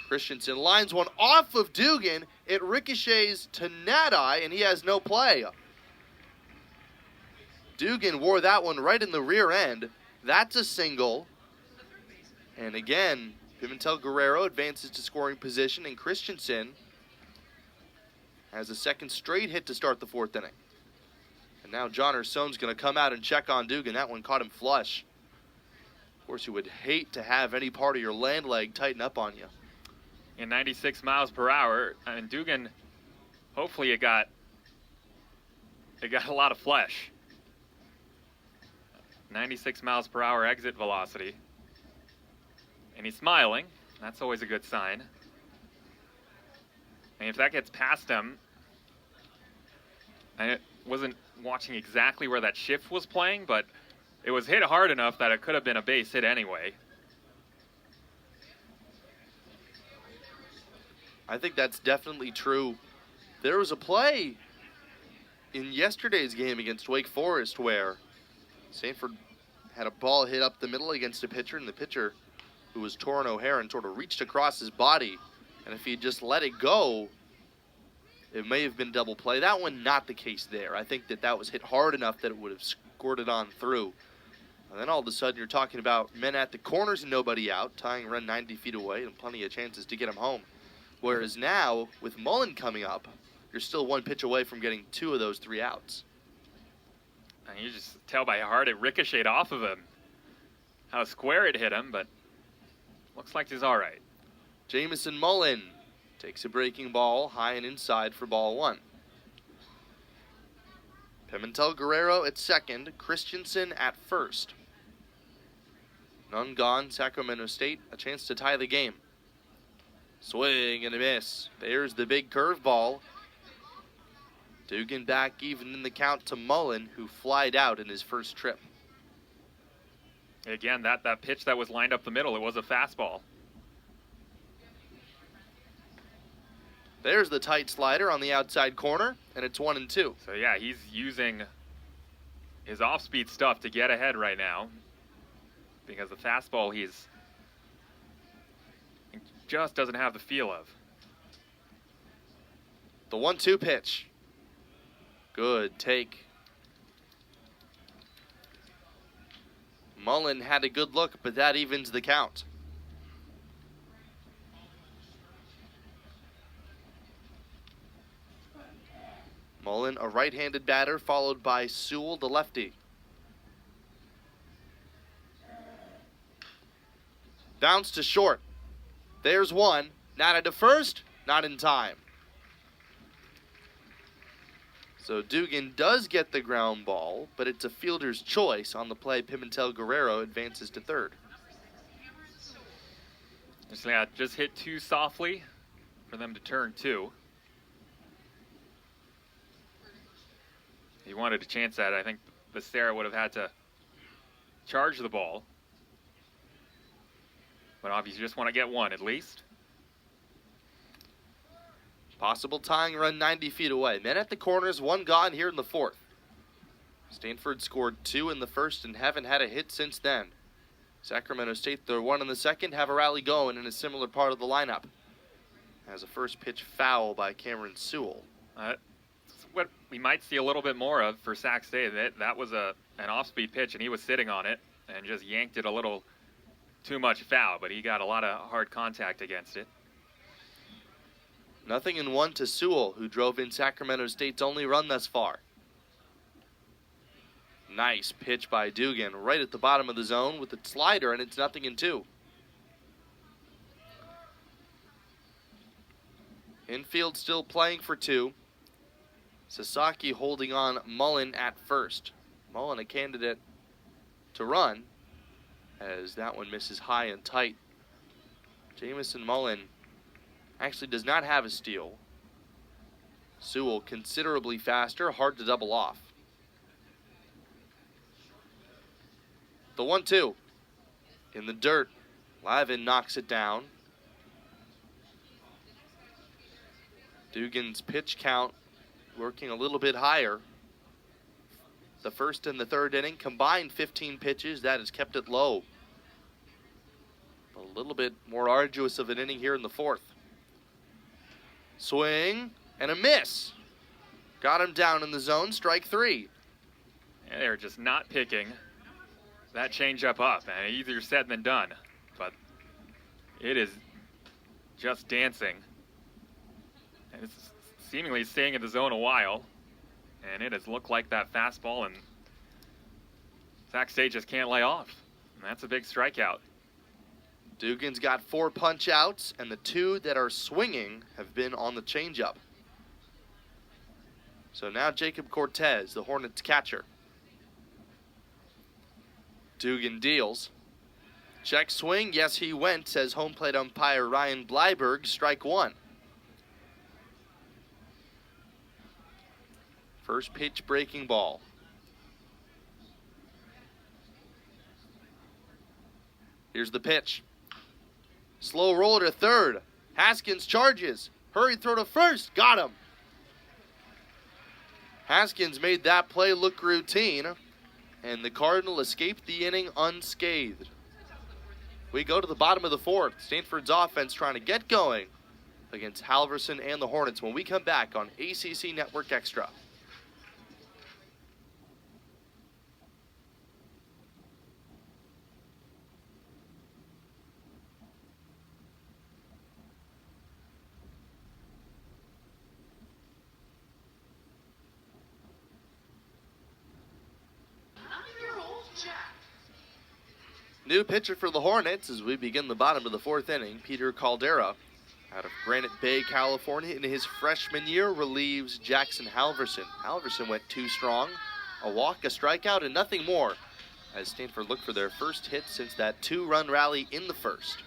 Christensen lines one off of Dugan. It ricochets to Nadai, and he has no play. Dugan wore that one right in the rear end. That's a single. And again, Pimentel Guerrero advances to scoring position, and Christensen has a second straight hit to start the 4th inning. And now John Ursone's going to come out and check on Dugan. That one caught him flush. Of course, you would hate to have any part of your land leg tighten up on you. In 96 miles per hour, and Dugan, hopefully it got a lot of flesh. 96 miles per hour exit velocity. And he's smiling. That's always a good sign. And if that gets past him, I wasn't watching exactly where that shift was playing, but it was hit hard enough that it could have been a base hit anyway. I think that's definitely true. There was a play in yesterday's game against Wake Forest where Stanford had a ball hit up the middle against a pitcher, and the pitcher, who was Torin O'Haron, sort of reached across his body, and if he just let it go, it may have been double play. That one, not the case there. I think that was hit hard enough that it would have squirted on through. And then all of a sudden you're talking about men at the corners and nobody out, tying a run 90 feet away and plenty of chances to get him home. Whereas now, with Mullen coming up, you're still 1 pitch away from getting 2 of those 3 outs. And you just tell by how hard it ricocheted off of him, how square it hit him, but looks like he's all right. Jamison Mullen takes a breaking ball high and inside for ball 1. Pimentel Guerrero at second, Christensen at first. None gone, Sacramento State, a chance to tie the game. Swing and a miss. There's the big curveball. Dugan back even in the count to Mullen, who flied out in his first trip. Again, that pitch that was lined up the middle, it was a fastball. There's the tight slider on the outside corner, and it's 1-2. So yeah, he's using his off-speed stuff to get ahead right now, because the fastball he just doesn't have the feel of. The 1-2 pitch. Good take. Mullen had a good look, but that evens the count. Mullen, a right-handed batter, followed by Sewell, the lefty. Bounce to short. There's one. Not at first, not in time. So Dugan does get the ground ball, but it's a fielder's choice on the play. Pimentel Guerrero advances to third. Just hit too softly for them to turn 2. He wanted a chance at it. I think Becerra would have had to charge the ball. But obviously you just want to get 1 at least. Possible tying run 90 feet away. Men at the corners, 1 gone here in the 4th. Stanford scored 2 in the first and haven't had a hit since then. Sacramento State, they're 1 in the second, have a rally going in a similar part of the lineup. As a first pitch foul by Cameron Sewell. What we might see a little bit more of for Sac State. That was an off-speed pitch, and he was sitting on it and just yanked it a little too much foul, but he got a lot of hard contact against it. 0-1 to Sewell, who drove in Sacramento State's only run thus far. Nice pitch by Dugan, right at the bottom of the zone with the slider, and it's 0-2. Infield still playing for 2. Sasaki holding on Mullen at first. Mullen a candidate to run, as that one misses high and tight. Jamison Mullen actually does not have a steal. Sewell considerably faster, hard to double off. The 1-2 in the dirt. Lavin knocks it down. Dugan's pitch count working a little bit higher. The first and the third inning combined 15 pitches. That has kept it low. A little bit more arduous of an inning here in the fourth. Swing and a miss. Got him down in the zone, strike 3. And they're just not picking that changeup up. And easier said than done. But it is just dancing. And it's seemingly staying in the zone a while. And it has looked like that fastball, and Zach State just can't lay off. And that's a big strikeout. Dugan's got 4 punch outs, and the 2 that are swinging have been on the changeup. So now Jacob Cortez, the Hornets catcher. Dugan deals. Check swing, yes he went, says home plate umpire Ryan Bleiberg, strike 1. First pitch breaking ball. Here's the pitch. Slow roller to third. Haskins charges. Hurried throw to first. Got him. Haskins made that play look routine, and the Cardinal escaped the inning unscathed. We go to the bottom of the fourth. Stanford's offense trying to get going against Halverson and the Hornets when we come back on ACC Network Extra. New pitcher for the Hornets as we begin the bottom of the fourth inning. Peter Caldera, out of Granite Bay, California, in his freshman year, relieves Jackson Halverson. Halverson went 2 strong, a walk, a strikeout, and nothing more, as Stanford looked for their first hit since that 2-run rally in the first.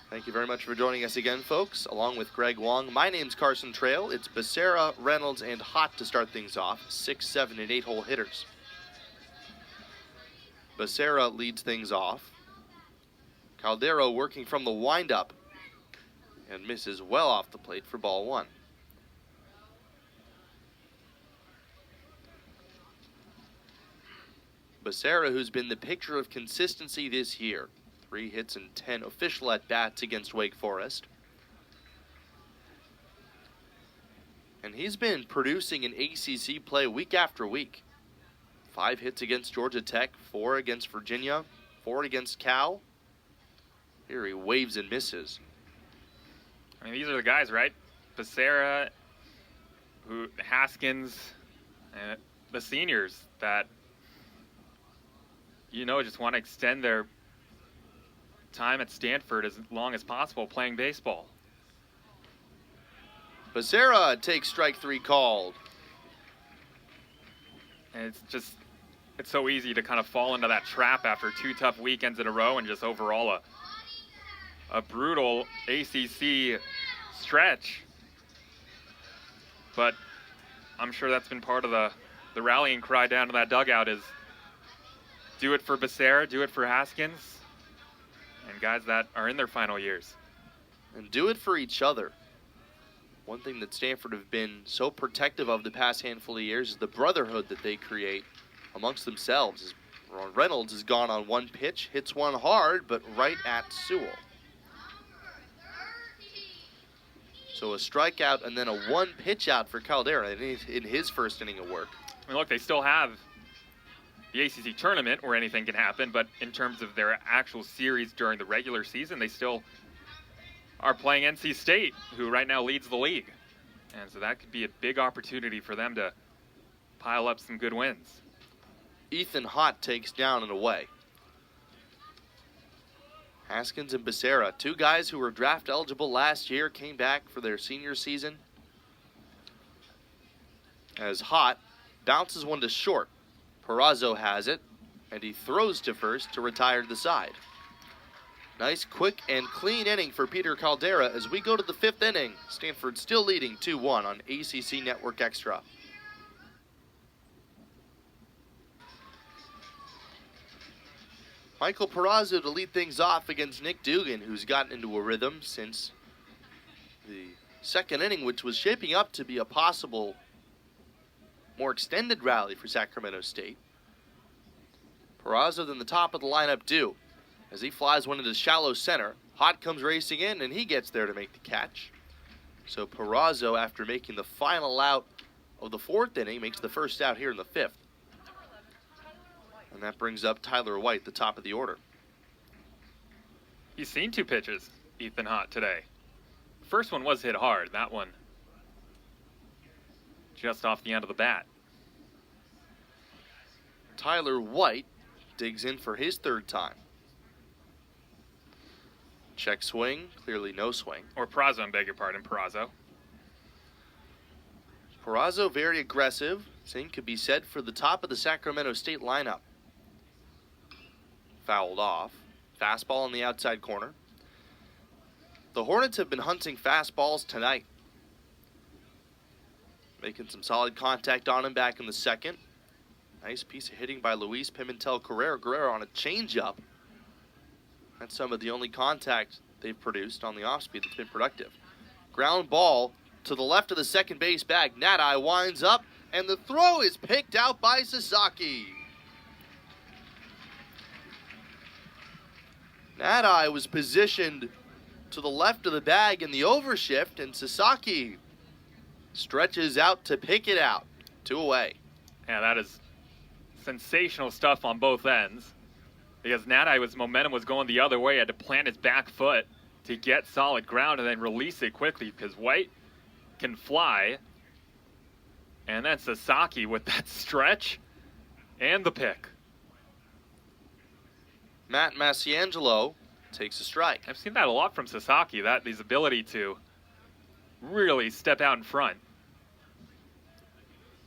Thank you very much for joining us again, folks. Along with Greg Wong, my name's Carson Trail. It's Becerra, Reynolds, and Hott to start things off. 6, 7, and 8-hole hitters. Becerra leads things off. Caldera working from the windup and misses well off the plate for ball 1. Becerra, who's been the picture of consistency this year. 3 hits and 10 official at-bats against Wake Forest. And he's been producing in ACC play week after week. 5 hits against Georgia Tech, 4 against Virginia, 4 against Cal. Here he waves and misses. I mean, these are the guys, right? Becerra, Haskins, and the seniors that, just want to extend their time at Stanford as long as possible playing baseball. Becerra takes strike 3 called. And it's so easy to kind of fall into that trap after 2 tough weekends in a row and just overall a brutal ACC stretch. But I'm sure that's been part of the rallying cry down to that dugout is do it for Becerra, do it for Haskins, and guys that are in their final years. And do it for each other. One thing that Stanford have been so protective of the past handful of years is the brotherhood that they create amongst themselves. Reynolds has gone on 1 pitch, hits 1 hard, but right at Sewell. So a strikeout and then a 1 pitch out for Caldera in his first inning of work. I mean, look, they still have the ACC tournament where anything can happen, but in terms of their actual series during the regular season, they still are playing NC State, who right now leads the league. And so that could be a big opportunity for them to pile up some good wins. Ethan Hott takes down and away. Haskins and Becerra, 2 guys who were draft eligible last year, came back for their senior season. As Hott bounces 1 to short. Perazo has it, and he throws to first to retire to the side. Nice, quick, and clean inning for Peter Caldera as we go to the 5th inning. Stanford still leading 2-1 on ACC Network Extra. Michael Perazo to lead things off against Nick Dugan, who's gotten into a rhythm since the second inning, which was shaping up to be a possible more extended rally for Sacramento State. Peraza then the top of the lineup due as he flies one into shallow center. Hott comes racing in, and he gets there to make the catch. So Peraza, after making the final out of the fourth inning, makes the first out here in the fifth. And that brings up Tyler White, the top of the order. He's seen 2 pitches, Ethan Hott, today. First one was hit hard. That one just off the end of the bat. Tyler White digs in for his third time. Check swing, clearly no swing. Or Peraza, I beg your pardon, Peraza. Peraza very aggressive. Same could be said for the top of the Sacramento State lineup. Fouled off. Fastball on the outside corner. The Hornets have been hunting fastballs tonight. Making some solid contact on him back in the second. Nice piece of hitting by Luis Pimentel Guerrero on a changeup. That's some of the only contact they've produced on the off-speed that's been productive. Ground ball to the left of the second base bag. Nadai winds up, and the throw is picked out by Sasaki. Nadai was positioned to the left of the bag in the overshift, and Sasaki stretches out to pick it out. 2 away. Yeah, that is sensational stuff on both ends. Because Nadai's momentum was going the other way, had to plant his back foot to get solid ground and then release it quickly because White can fly. And then Sasaki with that stretch and the pick. Matt Masiangelo takes a strike. I've seen that a lot from Sasaki, his ability to really step out in front.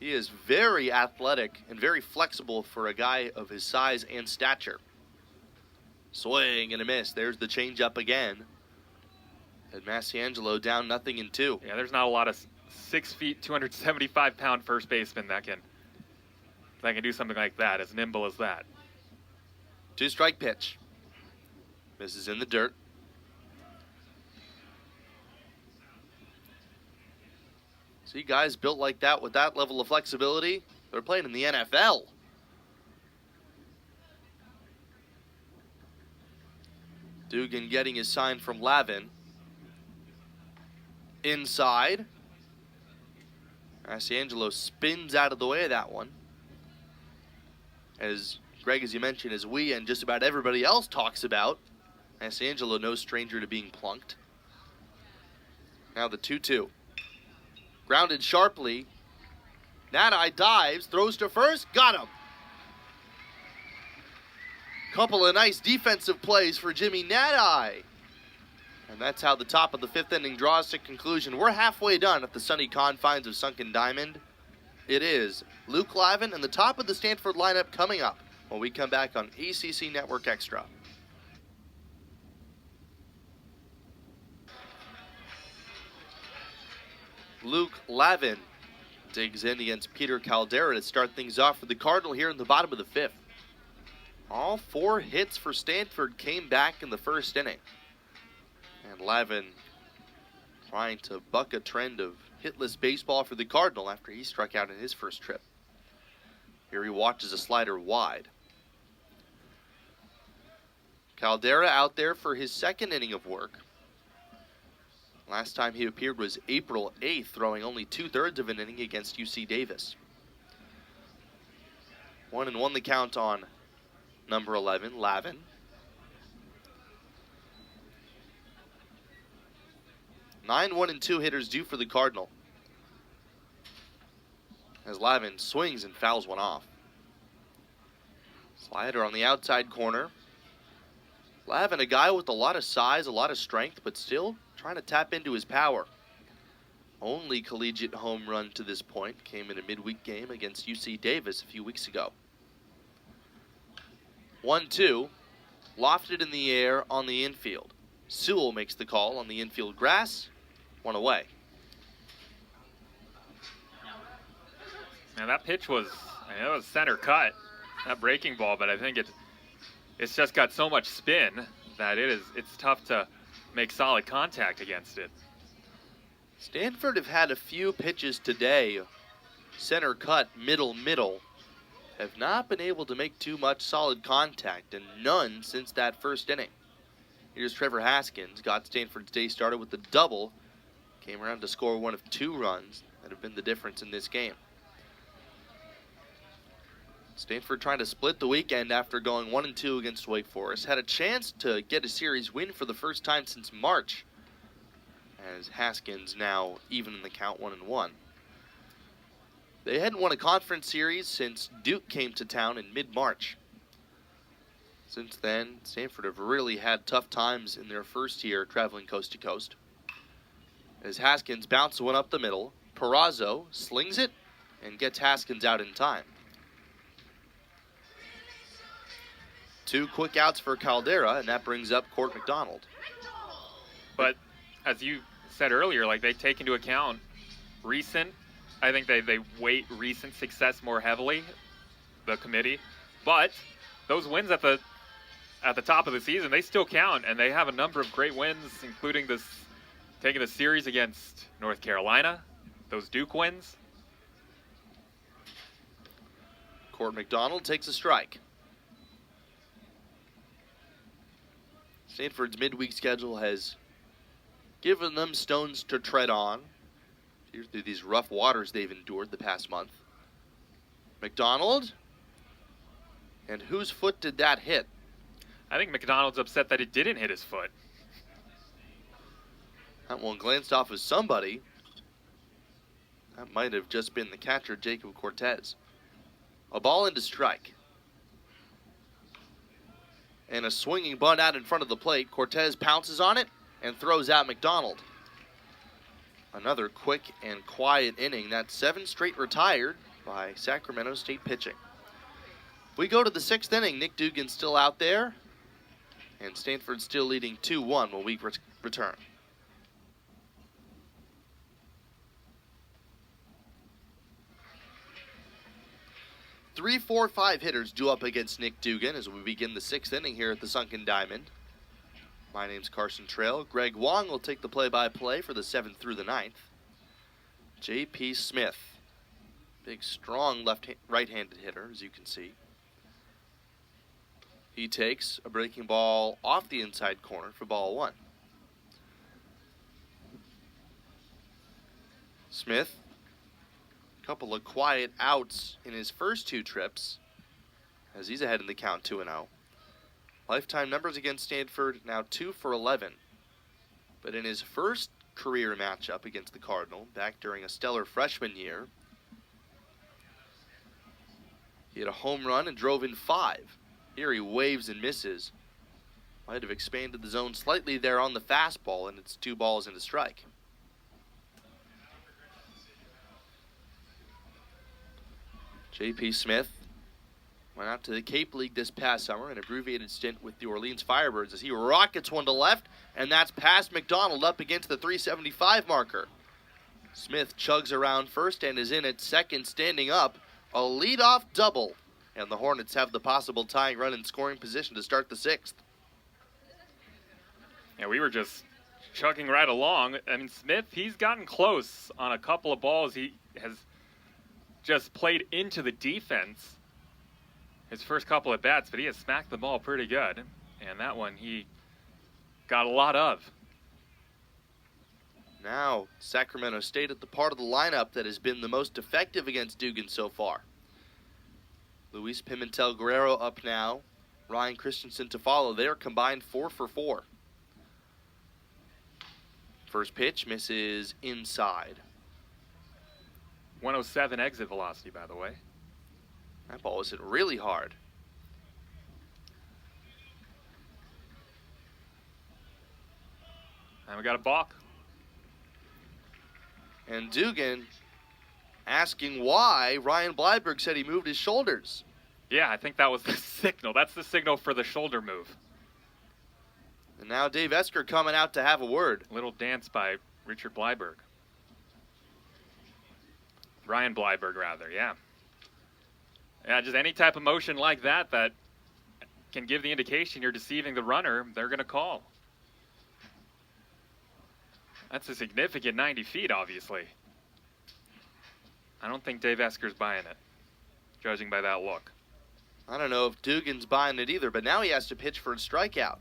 He is very athletic and very flexible for a guy of his size and stature. Swing and a miss. There's the changeup again. And Masiangelo down 0-2. Yeah, there's not a lot of 6 feet, 275-pound first baseman that can do something like that, as nimble as that. 2-strike pitch. Misses in the dirt. See, guys built like that with that level of flexibility, they're playing in the NFL. Dugan getting his sign from Lavin. Inside. Masiangelo spins out of the way of that one. As Greg, as you mentioned, as we and just about everybody else talks about, Masiangelo no stranger to being plunked. Now the 2-2. Grounded sharply. Nadai dives, throws to first, got him. Couple of nice defensive plays for Jimmy Nadai. And that's how the top of the 5th inning draws to conclusion. We're halfway done at the sunny confines of Sunken Diamond. It is Luke Lavin and the top of the Stanford lineup coming up when we come back on ACC Network Extra. Luke Lavin digs in against Peter Caldera to start things off for the Cardinal here in the bottom of the 5th. All 4 hits for Stanford came back in the first inning. And Lavin trying to buck a trend of hitless baseball for the Cardinal after he struck out in his first trip. Here he watches a slider wide. Caldera out there for his 2nd inning of work. Last time he appeared was April 8th, throwing only 2/3 of an inning against UC Davis. 1-1 the count on number 11, Lavin. Nine 1-2 hitters due for the Cardinal. As Lavin swings and fouls one off. Slider on the outside corner. Lavin, a guy with a lot of size, a lot of strength, but still trying to tap into his power. Only collegiate home run to this point came in a midweek game against UC Davis a few weeks ago. 1-2, lofted in the air on the infield. Sewell makes the call on the infield grass. 1 away. And that pitch was, it was center cut, that breaking ball, but I think it's just got so much spin that it's tough to make solid contact against it. Stanford have had a few pitches today. Center cut, middle, have not been able to make too much solid contact, and none since that first inning. Here's Trevor Haskins, got Stanford's day started with the double, came around to score one of 2 runs that have been the difference in this game. Stanford trying to split the weekend after going 1-2 against Wake Forest. Had a chance to get a series win for the first time since March, as Haskins now even in the count 1-1. They hadn't won a conference series since Duke came to town in mid-March. Since then, Stanford have really had tough times in their first year traveling coast to coast. As Haskins bounces one up the middle, Perazo slings it and gets Haskins out in time. 2 quick outs for Caldera, and that brings up Court McDonald. But as you said earlier, like, they take into account I think they weight recent success more heavily, the committee. But those wins at the top of the season, they still count, and they have a number of great wins, including taking the series against North Carolina, those Duke wins. Court McDonald takes a strike. Stanford's midweek schedule has given them stones to tread on through these rough waters they've endured the past month. McDonald, and whose foot did that hit? I think McDonald's upset that it didn't hit his foot. That one glanced off of somebody. That might have just been the catcher, Jacob Cortez. A ball into strike. And a swinging bunt out in front of the plate. Cortez pounces on it and throws out McDonald. Another quick and quiet inning. That's 7 straight retired by Sacramento State pitching. We go to the 6th inning. Nick Dugan's still out there, and Stanford's still leading 2-1 when we return. Three, 4, 5 hitters due up against Nick Dugan as we begin the 6th inning here at the Sunken Diamond. My name's Carson Trail. Greg Wong will take the play-by-play for the 7th through the 9th. J.P. Smith, big, strong right-handed hitter, as you can see. He takes a breaking ball off the inside corner for ball 1. Smith, a couple of quiet outs in his first 2 trips, as he's ahead in the count 2-0. Lifetime numbers against Stanford, now 2 for 11. But in his first career matchup against the Cardinal, back during a stellar freshman year, he had a home run and drove in 5. Here he waves and misses. Might have expanded the zone slightly there on the fastball, and it's 2 balls and a strike. J.P. Smith went out to the Cape League this past summer, an abbreviated stint with the Orleans Firebirds, as he rockets one to left, and that's past McDonald up against the 375 marker. Smith chugs around first and is in at second, standing up. A leadoff double, and the Hornets have the possible tying run in scoring position to start the 6th. Yeah, we were just chugging right along. I mean, Smith, he's gotten close on a couple of balls. He has just played into the defense his first couple of bats, but he has smacked the ball pretty good. And that one he got a lot of. Now, Sacramento State at the part of the lineup that has been the most effective against Dugan so far. Luis Pimentel Guerrero up now. Ryan Christensen to follow. They are combined 4 for 4. First pitch misses inside. 107 exit velocity, by the way. That ball was hit really hard. And we got a balk. And Dugan asking why Ryan Blyberg said he moved his shoulders. Yeah, I think that was the signal. That's the signal for the shoulder move. And now Dave Esker coming out to have a word. Little dance by Richard Blyberg. Ryan Blyberg, rather, yeah. Yeah, just any type of motion like that that can give the indication you're deceiving the runner, they're going to call. That's a significant 90 feet, obviously. I don't think Dave Esker's buying it, judging by that look. I don't know if Dugan's buying it either, but now he has to pitch for a strikeout.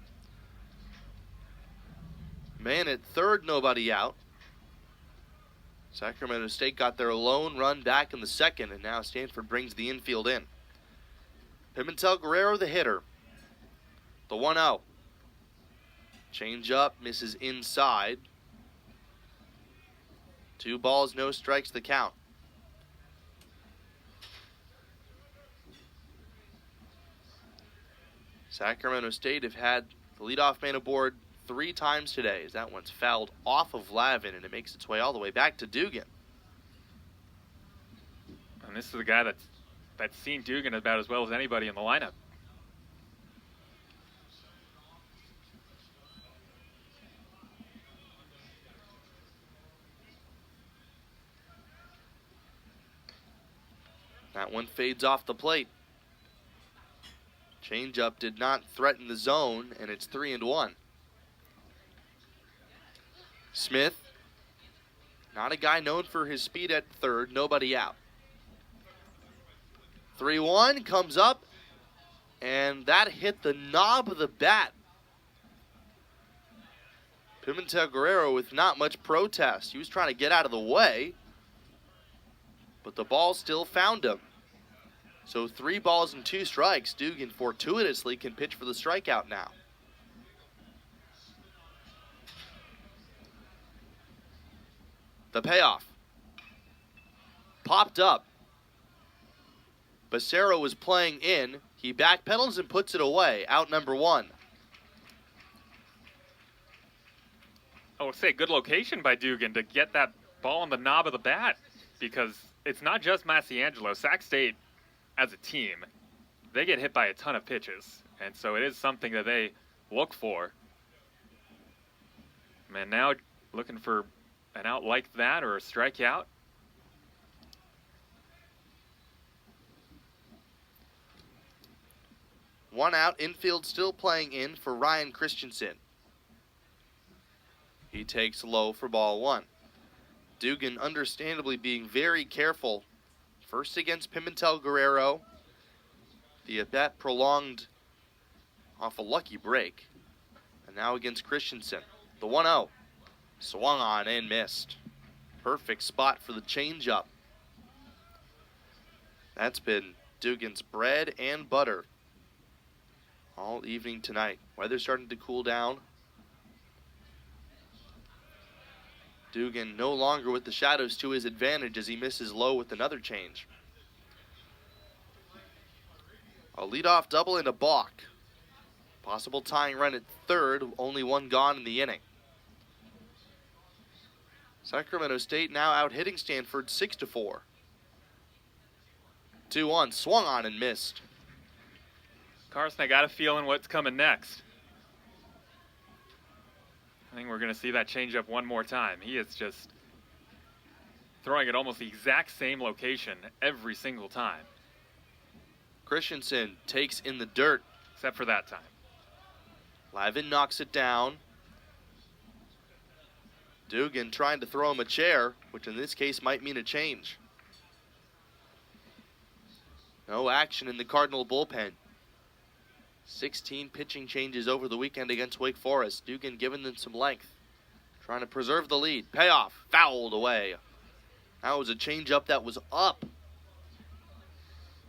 Man at third, nobody out. Sacramento State got their lone run back in the second, and now Stanford brings the infield in. Pimentel Guerrero, the hitter. The 1-0. Change up, misses inside. 2 balls, no strikes, the count. Sacramento State have had the leadoff man aboard 3 times today, as that one's fouled off of Lavin, and it makes its way all the way back to Dugan. And this is a guy that's seen Dugan about as well as anybody in the lineup. That one fades off the plate. Changeup did not threaten the zone, and it's 3-1. Smith, not a guy known for his speed at third, nobody out. 3-1 comes up, and that hit the knob of the bat. Pimentel Guerrero with not much protest. He was trying to get out of the way, but the ball still found him. So 3 balls and 2 strikes. Dugan fortuitously can pitch for the strikeout now. The payoff. Popped up. Becerra was playing in. He backpedals and puts it away. Out number 1. I would say good location by Dugan to get that ball on the knob of the bat, because it's not just Massiangelo. Sac State, as a team, they get hit by a ton of pitches, and so it is something that they look for. Man, now looking for an out like that or a strikeout. One out, infield still playing in for Ryan Christensen. He takes low for ball 1. Dugan understandably being very careful. First against Pimentel Guerrero. The at-bat prolonged off a lucky break. And now against Christensen. The 1-0. Swung on and missed. Perfect spot for the changeup. That's been Dugan's bread and butter all evening tonight. Weather's starting to cool down. Dugan no longer with the shadows to his advantage as he misses low with another change. A leadoff double and a balk. Possible tying run at third, only 1 gone in the inning. Sacramento State now out hitting Stanford 6-4. 2-1, swung on and missed. Carson, I got a feeling what's coming next. I think we're going to see that changeup one more time. He is just throwing it almost the exact same location every single time. Christensen takes in the dirt. Except for that time. Lavin knocks it down. Dugan trying to throw him a chair, which in this case might mean a change. No action in the Cardinal bullpen. 16 pitching changes over the weekend against Wake Forest. Dugan giving them some length. Trying to preserve the lead. Payoff. Fouled away. That was a changeup that was up.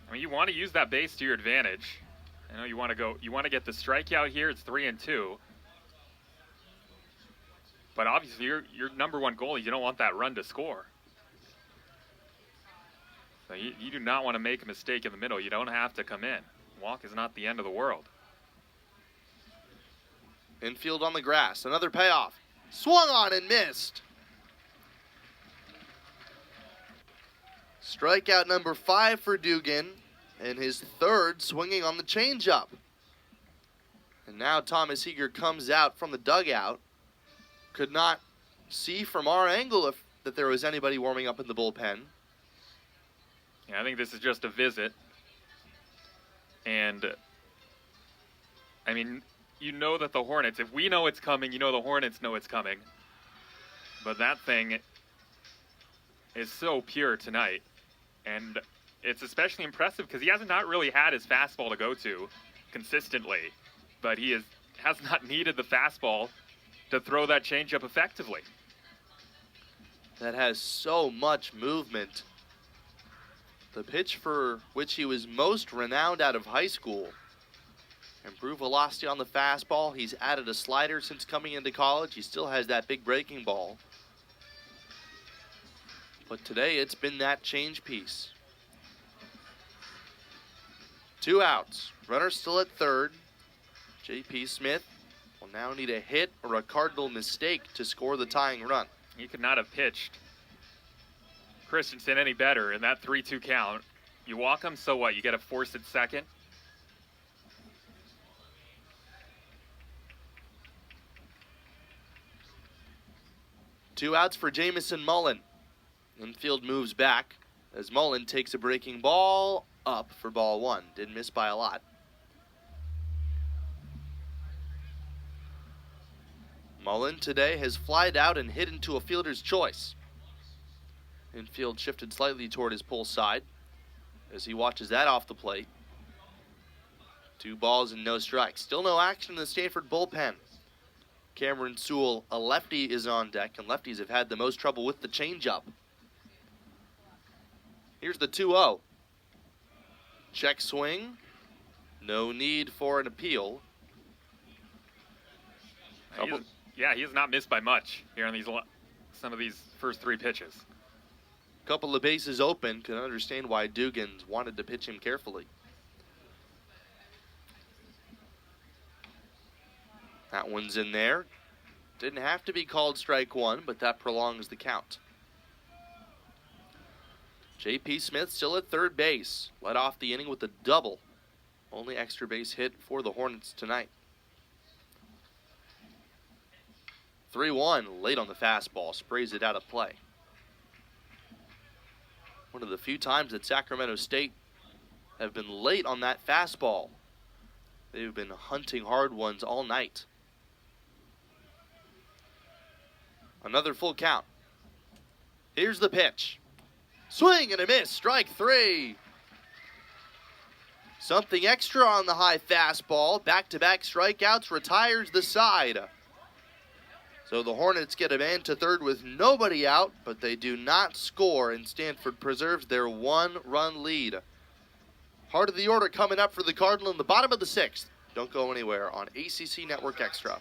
I mean, you want to use that base to your advantage. I know you want to get the strikeout here. It's 3-2. But obviously, your number 1 goal, you don't want that run to score. So you do not want to make a mistake in the middle. You don't have to come in. Walk is not the end of the world. Infield on the grass. Another payoff. Swung on and missed. Strikeout number 5 for Dugan, and his 3rd swinging on the changeup. And now Thomas Eager comes out from the dugout. Could not see from our angle that there was anybody warming up in the bullpen. Yeah, I think this is just a visit. And, I mean, you know that the Hornets, if we know it's coming, you know the Hornets know it's coming. but that thing is so pure tonight. And it's especially impressive because he hasn't not really had his fastball to go to consistently, but he has not needed the fastball to throw that changeup effectively. That has so much movement. The pitch for which he was most renowned out of high school. Improved velocity on the fastball. He's added a slider since coming into college. He still has that big breaking ball. But today it's been that change piece. 2 outs. Runner still at third. J.P. Smith will now need a hit or a Cardinal mistake to score the tying run. He could not have pitched Christensen any better in that 3-2 count. You walk him, so what? You get a force at second. Two outs for Jamison Mullen. Infield moves back as Mullen takes a breaking ball up for ball one. Didn't miss by a lot. Mullen today has flied out and hit into a fielder's choice. Infield shifted slightly toward his pull side as he watches that off the plate. 2 balls and no strikes. Still no action in the Stanford bullpen. Cameron Sewell, a lefty, is on deck, and lefties have had the most trouble with the changeup. Here's the 2-0. Check swing. No need for an appeal. He has not missed by much here on some of these first 3 pitches. Couple of bases open. Can understand why Dugans wanted to pitch him carefully. That one's in there. Didn't have to be called strike one, but that prolongs the count. J.P. Smith still at third base. Led off the inning with a double. Only extra base hit for the Hornets tonight. 3-1 late on the fastball. Sprays it out of play. One of the few times that Sacramento State have been late on that fastball. They've been hunting hard ones all night. Another full count. Here's the pitch. Swing and a miss. Strike 3. Something extra on the high fastball. Back-to-back strikeouts retires the side. So the Hornets get a man to third with nobody out, but they do not score, and Stanford preserves their 1-run lead. Heart of the order coming up for the Cardinal in the bottom of the 6th. Don't go anywhere on ACC Network Extra.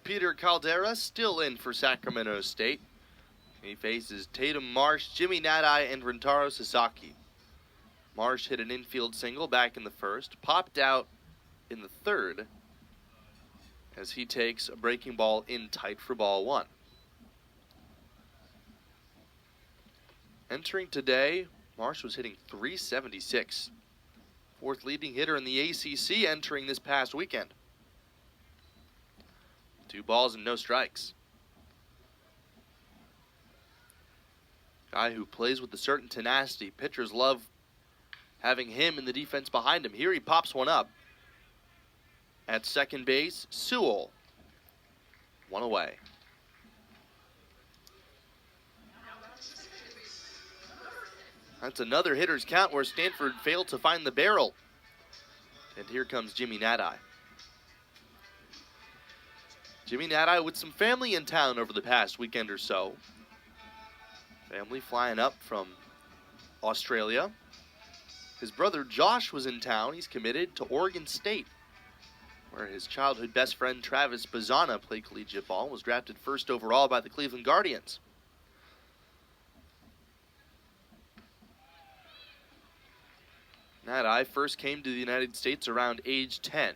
Peter Caldera still in for Sacramento State. He faces Tatum Marsh, Jimmy Nadai, and Rentaro Sasaki. Marsh hit an infield single back in the first, popped out in the third as he takes a breaking ball in tight for ball one. Entering today, Marsh was hitting .376. 4th leading hitter in the ACC entering this past weekend. 2 balls and no strikes. Guy who plays with a certain tenacity. Pitchers love having him and the defense behind him. Here he pops one up. At second base, Sewell. 1 away. That's another hitter's count where Stanford failed to find the barrel. And here comes Jimmy Nadai. Jimmy Nadai with some family in town over the past weekend or so. Family flying up from Australia. His brother Josh was in town. He's committed to Oregon State, where his childhood best friend Travis Bazzana played collegiate ball and was drafted 1st overall by the Cleveland Guardians. Nadai first came to the United States around age 10.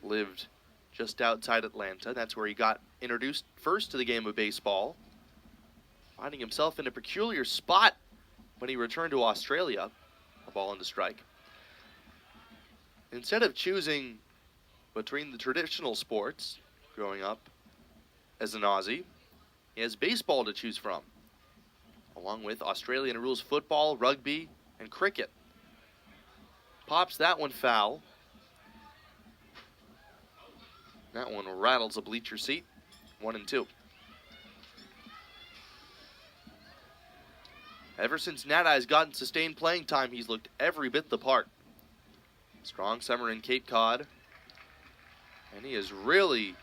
Lived just outside Atlanta. That's where he got introduced first to the game of baseball. Finding himself in a peculiar spot when he returned to Australia. A ball and a strike. Instead of choosing between the traditional sports growing up as an Aussie, he has baseball to choose from, along with Australian rules football, rugby, and cricket. Pops that one foul. That one rattles a bleacher seat. 1-2. Ever since Nat-Eye's gotten sustained playing time, he's looked every bit the part. Strong summer in Cape Cod. And he has really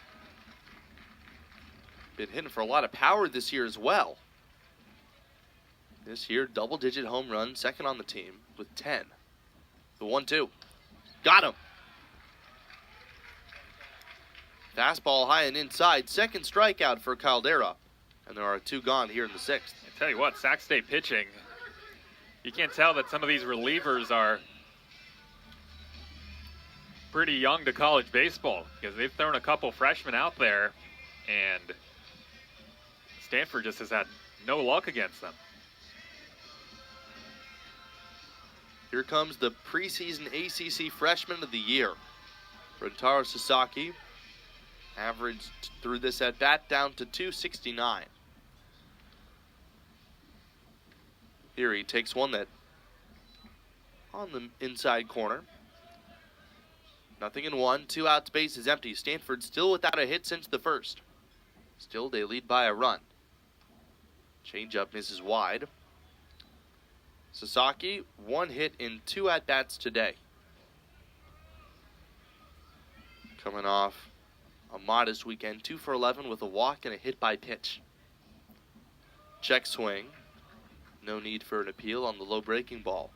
been hitting for a lot of power this year as well. This year, double-digit home run, second on the team with 10. The 1-2. Got him. Fastball high and inside. Second strikeout for Caldera. And there are 2 gone here in the 6th. I tell you what, Sac State pitching, you can't tell that some of these relievers are pretty young to college baseball, because they've thrown a couple freshmen out there, and Stanford just has had no luck against them. Here comes the preseason ACC Freshman of the Year. Rentaro Sasaki averaged through this at-bat down to 269. Here he takes one that on the inside corner. 0-1, 2 outs, base is empty. Stanford still without a hit since the first. Still, they lead by a run. Changeup misses wide. Sasaki, 1 hit in 2 at-bats today. Coming off a modest weekend, 2 for 11 with a walk and a hit by pitch. Check swing. No need for an appeal on the low breaking ball.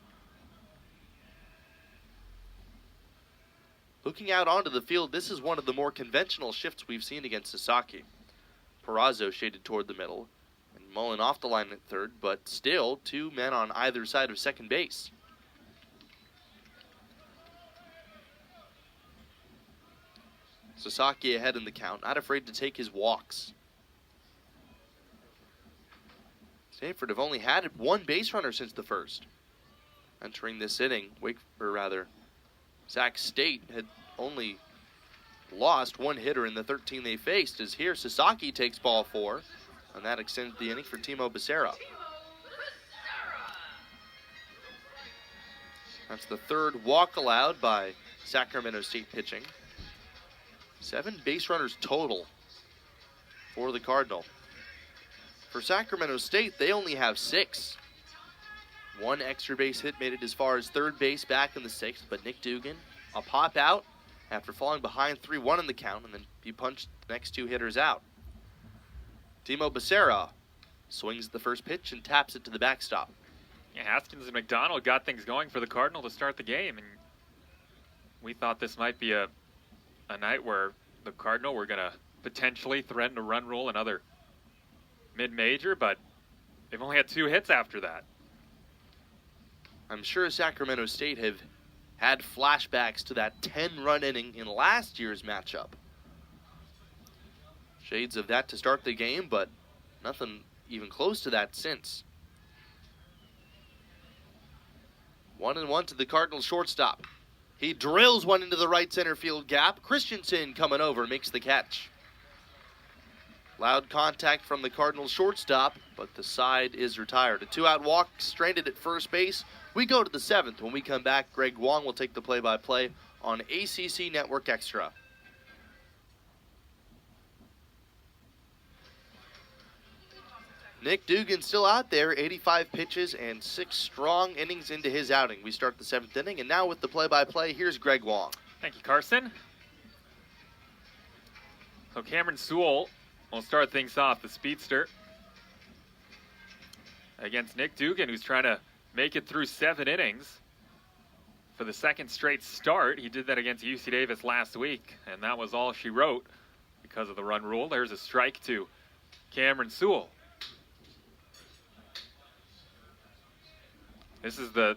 Looking out onto the field, this is one of the more conventional shifts we've seen against Sasaki. Perazo shaded toward the middle, and Mullen off the line at third, but still 2 men on either side of second base. Sasaki ahead in the count, not afraid to take his walks. Stanford have only had 1 base runner since the first. Entering this inning, Sac State had only lost 1 hitter in the 13 they faced, as here Sasaki takes ball 4, and that extends the inning for Timo Becerra. That's the 3rd walk allowed by Sacramento State pitching. 7 base runners total for the Cardinal. For Sacramento State, they only have 6. 1 extra base hit made it as far as third base back in the 6th, but Nick Dugan, a pop out after falling behind 3-1 in the count, and then he punched the next 2 hitters out. Timo Becerra swings the first pitch and taps it to the backstop. Yeah, Haskins and McDonald got things going for the Cardinal to start the game, and we thought this might be a night where the Cardinal were going to potentially threaten a run rule another mid-major, but they've only had 2 hits after that. I'm sure Sacramento State have had flashbacks to that 10-run inning in last year's matchup. Shades of that to start the game, but nothing even close to that since. 1-1 to the Cardinals shortstop. He drills one into the right center field gap. Christensen coming over makes the catch. Loud contact from the Cardinals shortstop, but the side is retired. A 2-out walk stranded at first base. We go to the 7th. When we come back, Greg Wong will take the play-by-play on ACC Network Extra. Nick Dugan still out there, 85 pitches and 6 strong innings into his outing. We start the 7th inning, and now with the play-by-play, here's Greg Wong. Thank you, Carson. So Cameron Sewell will start things off, the speedster, against Nick Dugan, who's trying to make it through 7 innings for the 2nd straight start. He did that against UC Davis last week, and that was all she wrote because of the run rule. There's a strike to Cameron Sewell. This is the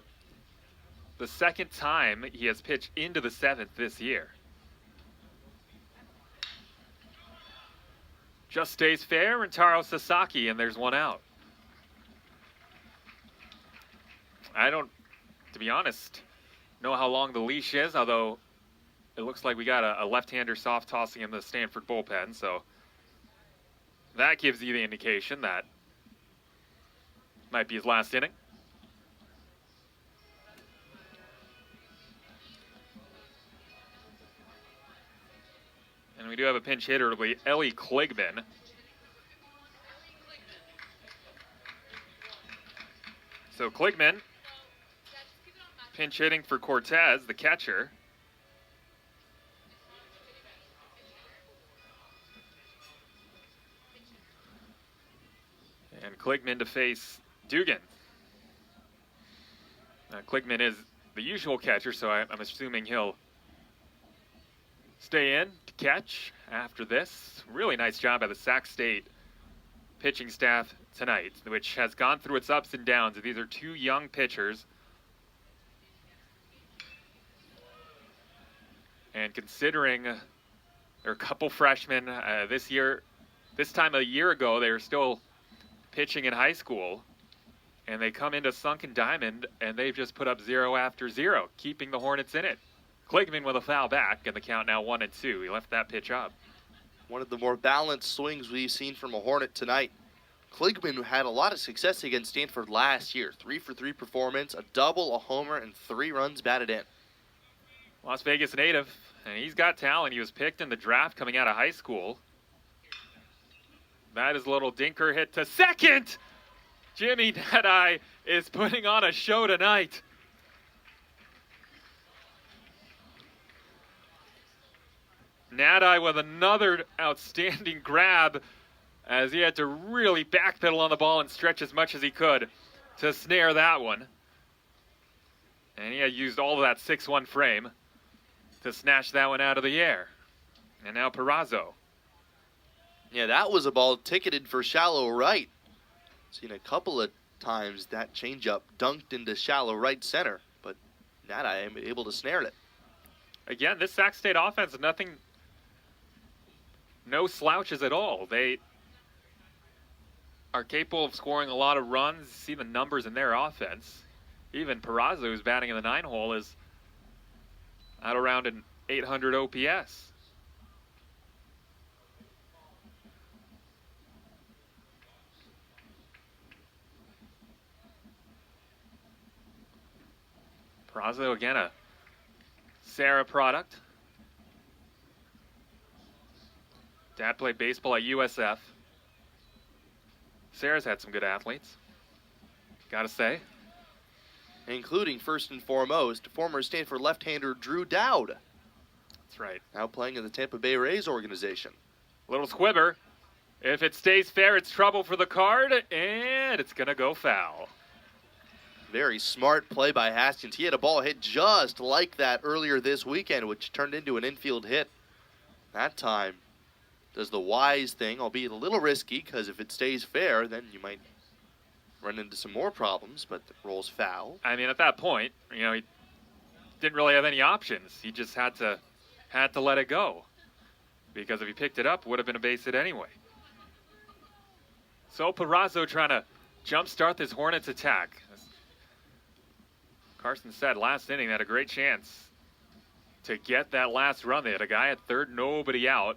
2nd time he has pitched into the 7th this year. Just stays fair, Rentaro Sasaki, and there's 1 out. I don't, to be honest, know how long the leash is, although it looks like we got a left-hander soft tossing in the Stanford bullpen, so that gives you the indication that might be his last inning. And we do have a pinch hitter, Ellie Kligman. So Kligman, pinch hitting for Cortez, the catcher. And Kligman to face Dugan. Kligman is the usual catcher, so I'm assuming he'll stay in to catch after this. Really nice job by the Sac State pitching staff tonight, which has gone through its ups and downs. These are two young pitchers. And considering there are a couple freshmen this time a year ago, they were still pitching in high school. And they come into Sunken Diamond, and they've just put up 0 after 0, keeping the Hornets in it. Kligman with a foul back, and the count now 1-2. He left that pitch up. One of the more balanced swings we've seen from a Hornet tonight. Kligman had a lot of success against Stanford last year. 3-for-3 performance, a double, a homer, and 3 runs batted in. Las Vegas native, and he's got talent. He was picked in the draft coming out of high school. That is a little dinker hit to second. Jimmy Nadeye is putting on a show tonight. Nadeye with another outstanding grab as he had to really backpedal on the ball and stretch as much as he could to snare that one. And he had used all of that 6-1 frame to snatch that one out of the air. And now Perazo. Yeah, that was a ball ticketed for shallow right. Seen a couple of times that changeup dunked into shallow right center, but Nadeye am able to snare it. Again, this Sac State offense, no slouches at all. They are capable of scoring a lot of runs. See the numbers in their offense. Even Perazo, who's batting in the 9-hole, is out around an 800 OPS. Perazo, again, a Sarah product. Dad played baseball at USF. Sarah's had some good athletes, gotta say. Including, first and foremost, former Stanford left-hander Drew Dowd. That's right. Now playing in the Tampa Bay Rays organization. Little squibber. If it stays fair, it's trouble for the Card, and it's gonna go foul. Very smart play by Haskins. He had a ball hit just like that earlier this weekend, which turned into an infield hit. That time does the wise thing, albeit a little risky, because if it stays fair, then you might run into some more problems, but it rolls foul. I mean, at that point, he didn't really have any options. He just had to let it go, because if he picked it up, it would have been a base hit anyway. So Perazo trying to jumpstart this Hornets attack. Carson said last inning they had a great chance to get that last run. They had a guy at third, nobody out.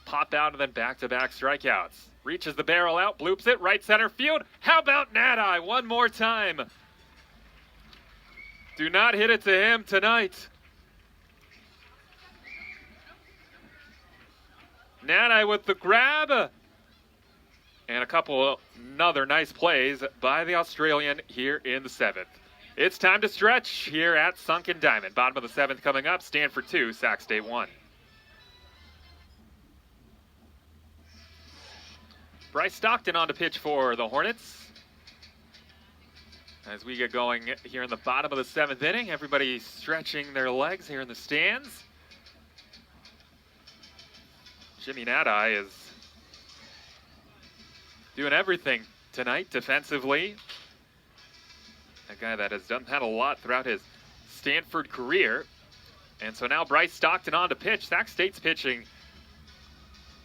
Pop out and then back-to-back strikeouts. Reaches the barrel out, bloops it, right center field. How about Nadeye one more time? Do not hit it to him tonight. Nadeye with the grab. And another nice plays by the Australian here in the 7th. It's time to stretch here at Sunken Diamond. Bottom of the 7th coming up. Stanford 2, Sac State 1. Bryce Stockton on to pitch for the Hornets. As we get going here in the bottom of the 7th inning, everybody stretching their legs here in the stands. Jimmy Nadeye is doing everything tonight defensively. A guy that has had a lot throughout his Stanford career. And so now Bryce Stockton on to pitch. Sac State's pitching,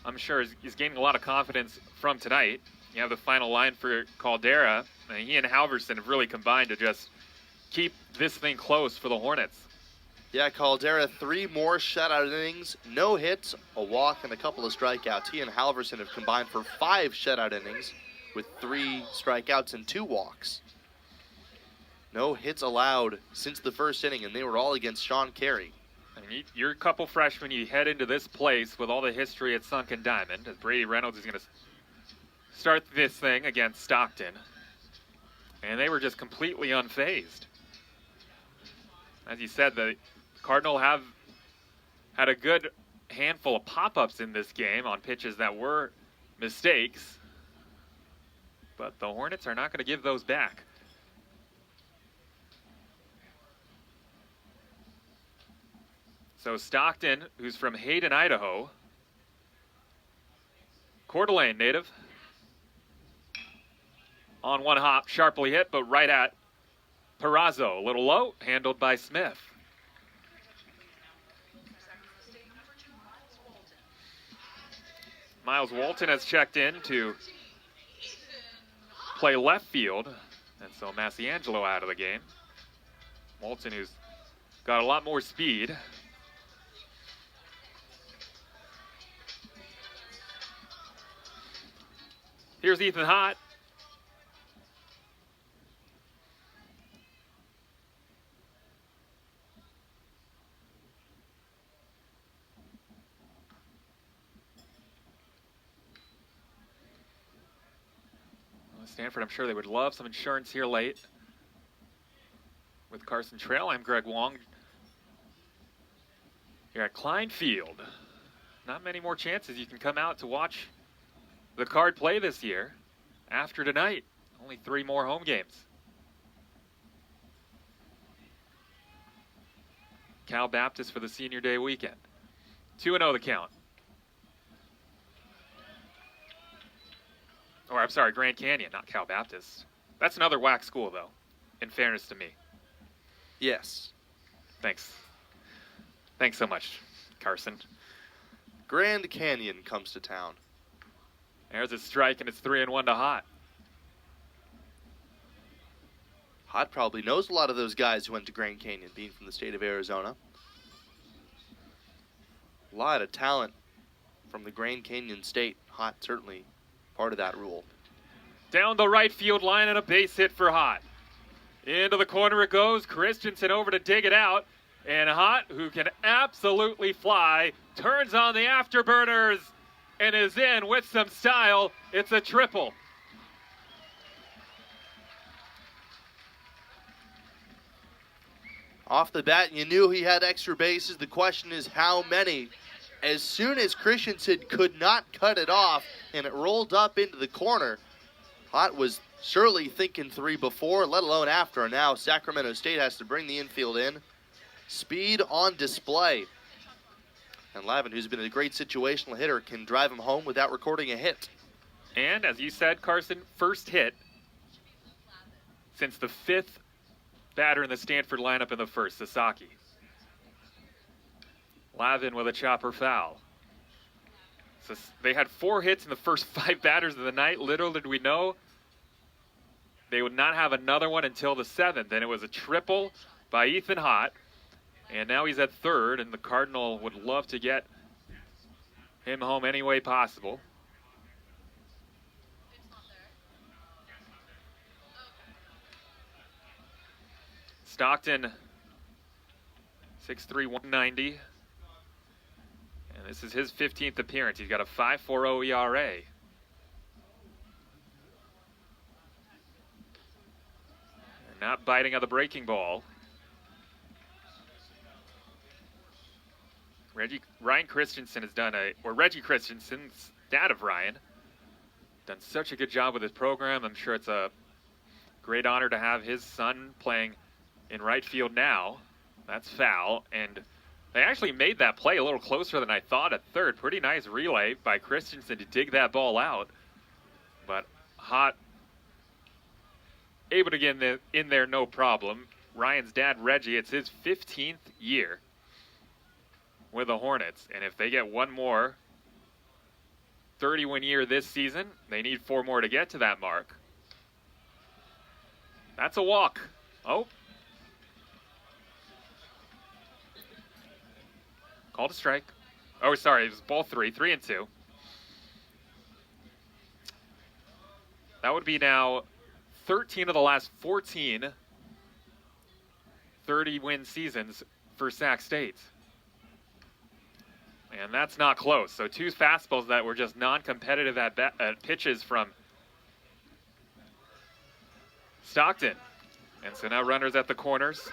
I'm sure, is gaining a lot of confidence from tonight. You have the final line for Caldera. And he and Halverson have really combined to just keep this thing close for the Hornets. Yeah, Caldera, 3 more shutout innings, no hits, a walk, and a couple of strikeouts. He and Halverson have combined for 5 shutout innings with 3 strikeouts and 2 walks. No hits allowed since the first inning, and they were all against Sean Carey. And you're a couple freshmen, you head into this place with all the history at Sunken Diamond, as Brady Reynolds is going to start this thing against Stockton. And they were just completely unfazed. As you said, the Cardinal have had a good handful of pop-ups in this game on pitches that were mistakes. But the Hornets are not going to give those back. So Stockton, who's from Hayden, Idaho, Coeur d'Alene native, on one hop, sharply hit, but right at Perazzo. A little low, handled by Smith. Miles Walton has checked in to play left field, and so Massiangelo out of the game. Walton, who's got a lot more speed. Here's Ethan Hott. Stanford, I'm sure they would love some insurance here late. With Carson Trail, I'm Greg Wong. Here at Klein Field. Not many more chances you can come out to watch the Card play this year. After tonight, only 3 more home games. Cal Baptist for the Senior Day weekend. 2-0 the count. Or, I'm sorry, Grand Canyon, not Cal Baptist. That's another whack school, though, in fairness to me. Yes. Thanks. Thanks so much, Carson. Grand Canyon comes to town. There's a strike, and it's 3-1 to Hott. Hott probably knows a lot of those guys who went to Grand Canyon, being from the state of Arizona. A lot of talent from the Grand Canyon State. Hott certainly part of that rule. Down the right field line and a base hit for Hott. Into the corner it goes. Christensen over to dig it out. And Hott, who can absolutely fly, turns on the afterburners and is in with some style. It's a triple. Off the bat, you knew he had extra bases. The question is how many? As soon as Christensen could not cut it off and it rolled up into the corner, Hott was surely thinking 3 before, let alone after. And now Sacramento State has to bring the infield in. Speed on display. And Lavin, who's been a great situational hitter, can drive him home without recording a hit. And as you said, Carson, first hit since the 5th batter in the Stanford lineup in the first, Sasaki. Lavin with a chopper foul. So they had 4 hits in the first 5 batters of the night. Little did we know they would not have another one until the 7th. And it was a triple by Ethan Hott. And now he's at third, and the Cardinal would love to get him home any way possible. Stockton, 6'3", 190. And this is his 15th appearance. He's got a 5.40 ERA. And not biting on the breaking ball. Ryan Christensen has done Reggie Christensen's dad of Ryan, done such a good job with his program. I'm sure it's a great honor to have his son playing in right field now. That's foul, and they actually made that play a little closer than I thought at third. Pretty nice relay by Christensen to dig that ball out, but Hott able to get in there no problem. Ryan's dad, Reggie, it's his 15th year with the Hornets, and if they get one more 30-win year this season, they need 4 more to get to that mark. That's a walk. Oh. Called a strike. Oh, sorry, it was ball 3, 3-2. That would be now 13 of the last 14 30-win seasons for Sac State. And that's not close. So 2 fastballs that were just non-competitive at pitches from Stockton. And so now runners at the corners.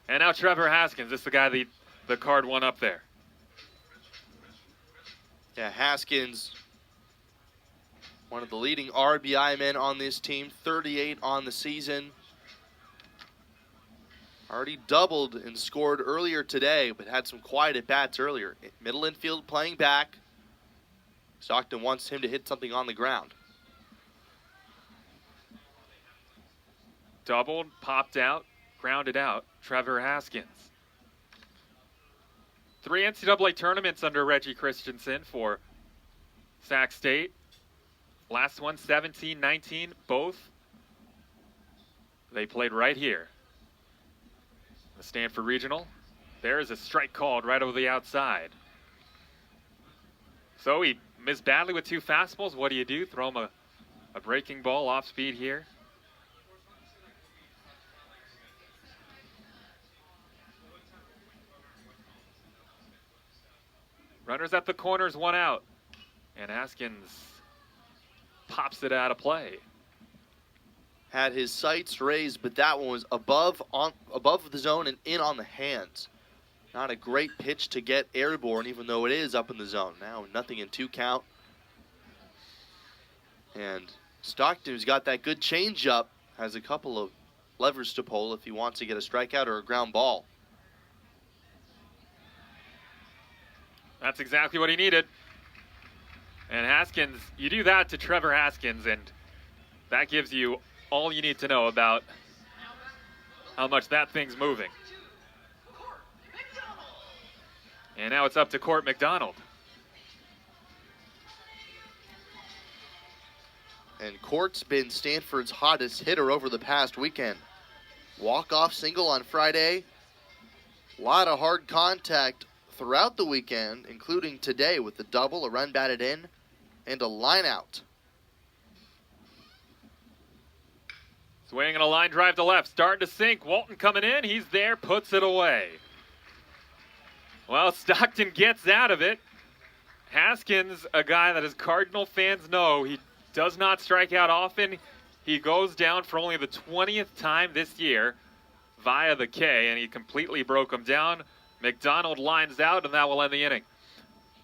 And now Trevor Haskins, this is the guy the Card won up there. Yeah, Haskins, one of the leading RBI men on this team, 38 on the season. Already doubled and scored earlier today, but had some quiet at-bats earlier. Middle infield playing back. Stockton wants him to hit something on the ground. Doubled, popped out, grounded out, Trevor Haskins. 3 NCAA tournaments under Reggie Christensen for Sac State. Last one, 17-19, both. They played right here. The Stanford Regional. There is a strike called right over the outside. So he missed badly with 2 fastballs. What do? Throw him a breaking ball off speed here. Runners at the corners, 1 out. And Haskins pops it out of play. Had his sights raised, but that one was above the zone and in on the hands. Not a great pitch to get airborne, even though it is up in the zone. Now 0-2 count. And Stockton, who's got that good changeup, has a couple of levers to pull if he wants to get a strikeout or a ground ball. That's exactly what he needed. And Haskins, you do that to Trevor Haskins, and that gives you all you need to know about how much that thing's moving. And now it's up to Court McDonald. And Court's been Stanford's hottest hitter over the past weekend. Walk-off single on Friday. A lot of hard contact throughout the weekend, including today with the double, a run batted in, and a line out. Swinging a line drive to left, starting to sink. Walton coming in, he's there, puts it away. Well, Stockton gets out of it. Haskins, a guy that as Cardinal fans know, he does not strike out often. He goes down for only the 20th time this year via the K, and he completely broke him down. McDonald lines out, and that will end the inning.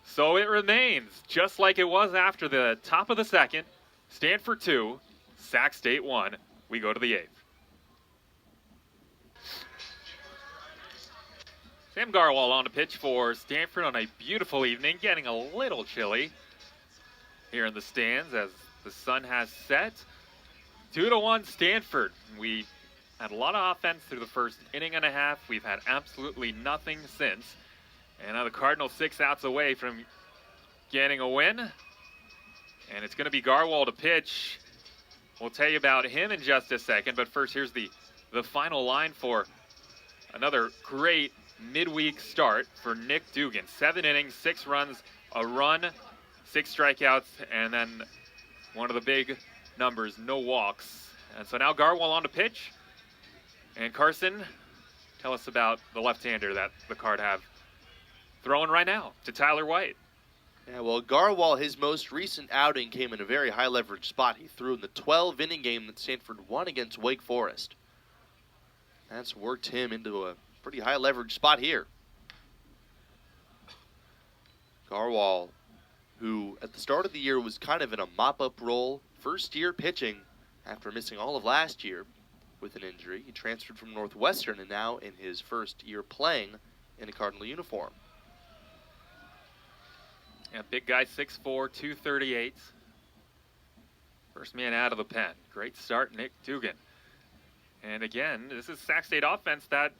So it remains just like it was after the top of the second. Stanford 2, Sac State 1. We go to the 8th. Sam Garwal on the pitch for Stanford on a beautiful evening, getting a little chilly here in the stands as the sun has set. 2-1 Stanford. We had a lot of offense through the first inning and a half. We've had absolutely nothing since. And now the Cardinals 6 outs away from getting a win. And it's going to be Garwal to pitch. We'll tell you about him in just a second. But first, here's the final line for another great midweek start for Nick Dugan. 7 innings, 6 runs, a run, 6 strikeouts, and then one of the big numbers, no walks. And so now Garwal on to pitch. And Carson, tell us about the left-hander that the Card have throwing right now to Tyler White. Yeah, well, Garwal, his most recent outing came in a very high-leverage spot. He threw in the 12-inning game that Stanford won against Wake Forest. That's worked him into a pretty high-leverage spot here. Garwal, who at the start of the year was kind of in a mop-up role, first year pitching after missing all of last year with an injury. He transferred from Northwestern and now in his first year playing in a Cardinal uniform. Yeah, big guy, 6'4", 238. First man out of the pen. Great start, Nick Dugan. And again, this is Sac State offense that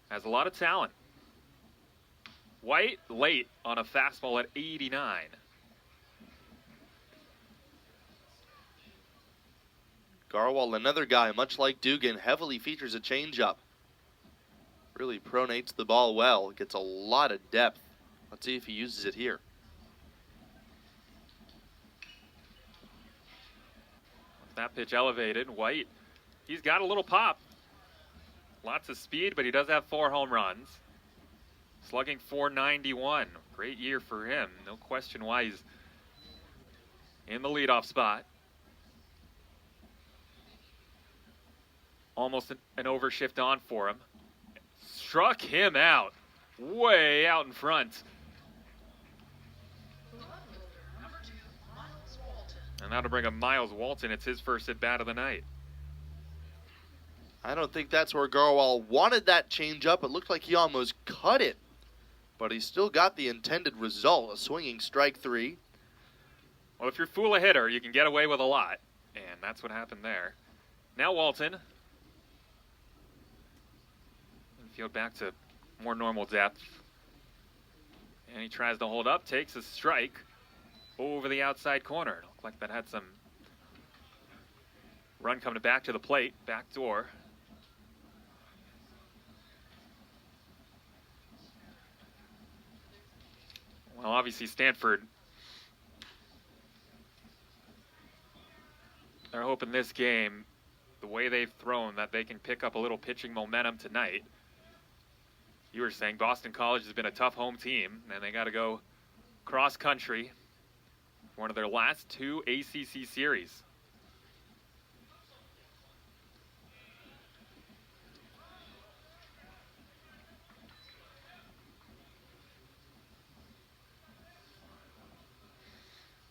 has a lot of talent. White late on a fastball at 89. Garwal, another guy, much like Dugan, heavily features a changeup. Really pronates the ball well, gets a lot of depth. Let's see if he uses it here. That pitch elevated. White, he's got a little pop. Lots of speed, but he does have 4 home runs. Slugging .491. Great year for him. No question why he's in the leadoff spot. Almost an overshift on for him. Struck him out. Way out in front. And now to bring up Miles Walton. It's his first at-bat of the night. I don't think that's where Garwal wanted that changeup. It looked like he almost cut it. But he still got the intended result, a swinging strike 3. Well, if you're fool a hitter, you can get away with a lot. And that's what happened there. Now Walton. Field back to more normal depth. And he tries to hold up, takes a strike over the outside corner. It looked like that had some run coming back to the plate, back door. Well, obviously Stanford, they're hoping this game, the way they've thrown, that they can pick up a little pitching momentum tonight. You were saying Boston College has been a tough home team, and they got to go cross country for one of their last 2 ACC series.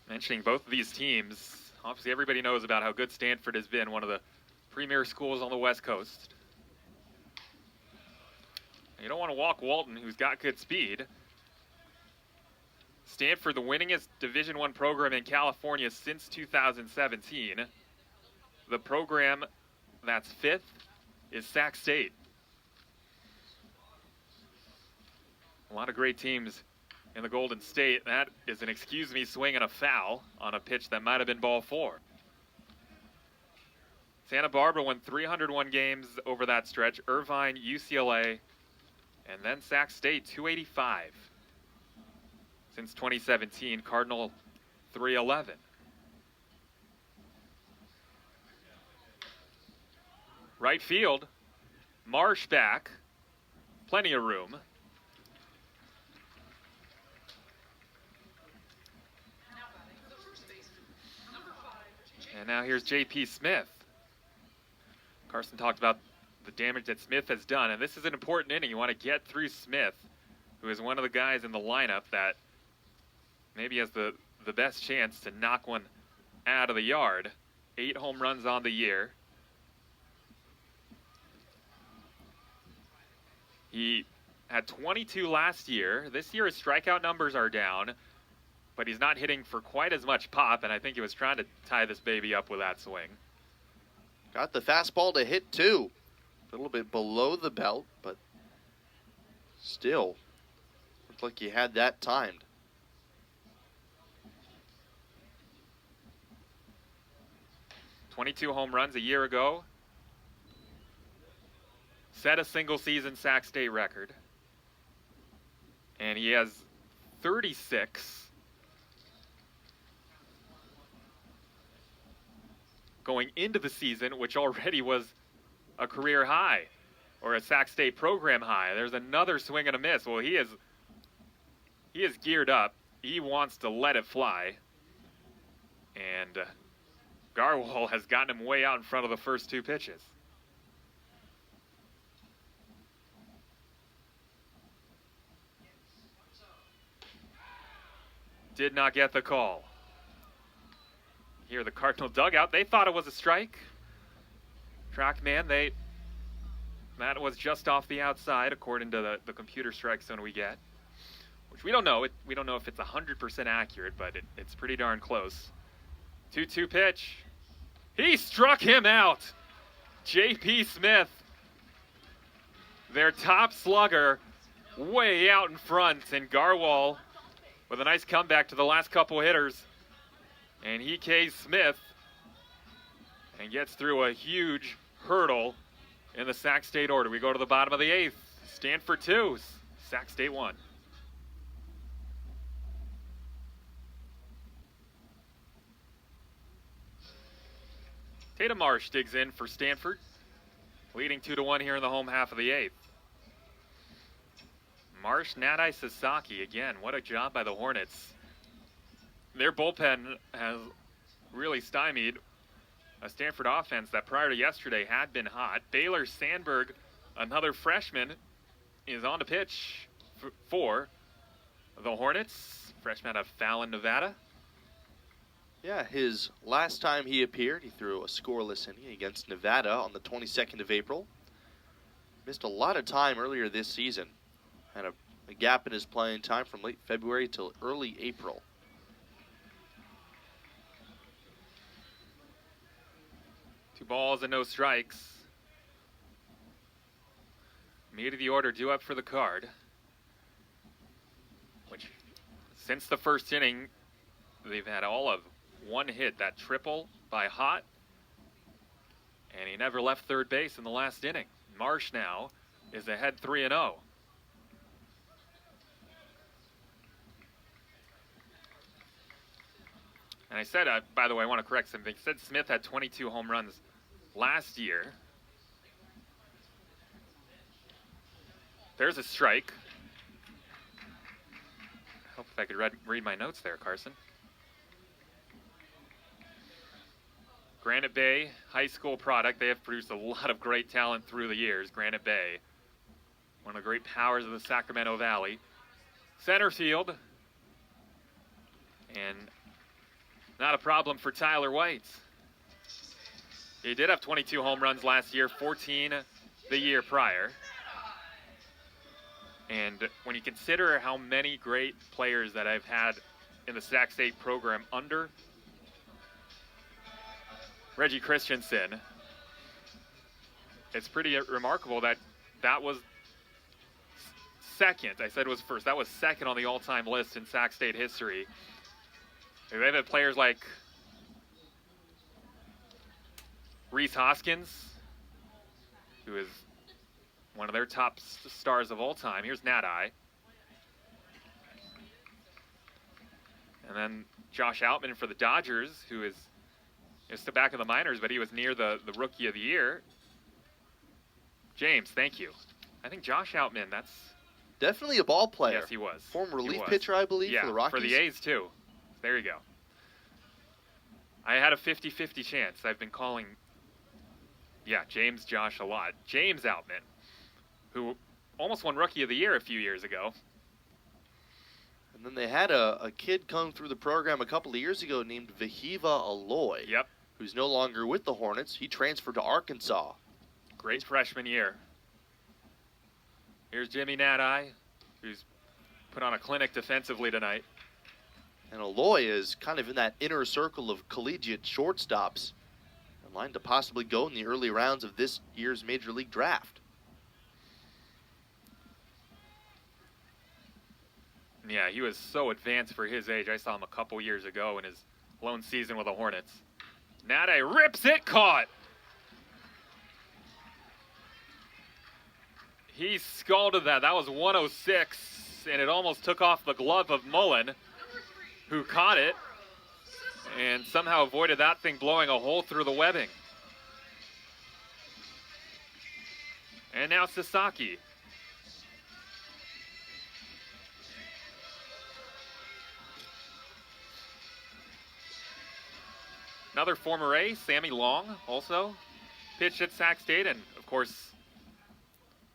Mentioning both of these teams, obviously everybody knows about how good Stanford has been, one of the premier schools on the West Coast. You don't want to walk Walton, who's got good speed. Stanford, the winningest Division I program in California since 2017. The program that's 5th is Sac State. A lot of great teams in the Golden State. That is an excuse me swing and a foul on a pitch that might have been ball 4. Santa Barbara won 301 games over that stretch. Irvine, UCLA, and then Sac State, 285. Since 2017, Cardinal 311. Right field, Marsh back, plenty of room. And now here's J.P. Smith. Carson talked about the damage that Smith has done, and this is an important inning. You want to get through Smith, who is one of the guys in the lineup that maybe has the best chance to knock one out of the yard. 8 home runs on the year. He had 22 last year. This year his strikeout numbers are down, but he's not hitting for quite as much pop, and I think he was trying to tie this baby up with that swing. Got the fastball to hit too. A little bit below the belt, but still looked like he had that timed. "22 home runs a year ago. Set a single season Sac State record. And he has 36 going into the season, which already was a career high or a Sac State program high. There's another swing and a miss. Well, he is geared up. He wants to let it fly. And Garwal has gotten him way out in front of the first 2 pitches. Did not get the call. Here, the Cardinal dugout, they thought it was a strike. TrackMan, that was just off the outside, according to the computer strike zone we get, which we don't know. We don't know if it's 100% accurate, but it's pretty darn close. 2-2 pitch. He struck him out. J.P. Smith, their top slugger, way out in front, and Garwal with a nice comeback to the last couple hitters. And he Ks Smith and gets through a huge hurdle in the Sac State order. We go to the bottom of the 8th. Stanford 2, Sac State 1. Tatum Marsh digs in for Stanford. leading 2-1 here in the home half of the 8th. Marsh, Nadai, Sasaki, again, what a job by the Hornets. Their bullpen has really stymied a Stanford offense that prior to yesterday had been hot. Baylor Sandberg, another freshman, is on the pitch for the Hornets. Freshman out of Fallon, Nevada. Yeah, his last time he appeared, he threw a scoreless inning against Nevada on the 22nd of April. Missed a lot of time earlier this season. Had a gap in his playing time from late February till early April. Two balls and no strikes. Meat of the order due up for the Card. Which, since the first inning, they've had all of one hit, that triple by Hott. And he never left third base in the last inning. Marsh now is ahead 3-0. And I said, by the way, I want to correct something. I said Smith had 22 home runs last year. There's a strike. I hope if I could read my notes there, Carson. Granite Bay, high school product. They have produced a lot of great talent through the years. Granite Bay, one of the great powers of the Sacramento Valley. Center field. And not a problem for Tyler White. He did have 22 home runs last year, 14 the year prior. And when you consider how many great players that I've had in the Sac State program under Reggie Christensen, it's pretty remarkable that that was second. I said it was first. That was second on the all-time list in Sac State history. They've had players like Reese Hoskins, who is one of their top stars of all time. Here's Nadai. And then Josh Outman for the Dodgers, who is still back in the minors, but he was near the Rookie of the Year. James, thank you. I think Josh Outman, that's... Definitely a ball player. Yes, he was. Former relief pitcher, I believe, yeah, for the Rockies. For the A's, too. There you go. I had a 50-50 chance. I've been calling, James Josh a lot. James Outman, who almost won Rookie of the Year a few years ago. And then they had a kid come through the program a couple of years ago named Vahiva Aloy. Yep. Who's no longer with the Hornets. He transferred to Arkansas. Great freshman year. Here's Jimmy Nadai, who's put on a clinic defensively tonight. And Aloy is kind of in that inner circle of collegiate shortstops, in line to possibly go in the early rounds of this year's Major League Draft. Yeah, he was so advanced for his age. I saw him a couple years ago in his lone season with the Hornets. Nadai rips it, caught. He scalded that. That was 106, and it almost took off the glove of Mullen, who caught it and somehow avoided that thing blowing a hole through the webbing. And now Sasaki. Another former A, Sammy Long, also pitched at Sac State, and of course,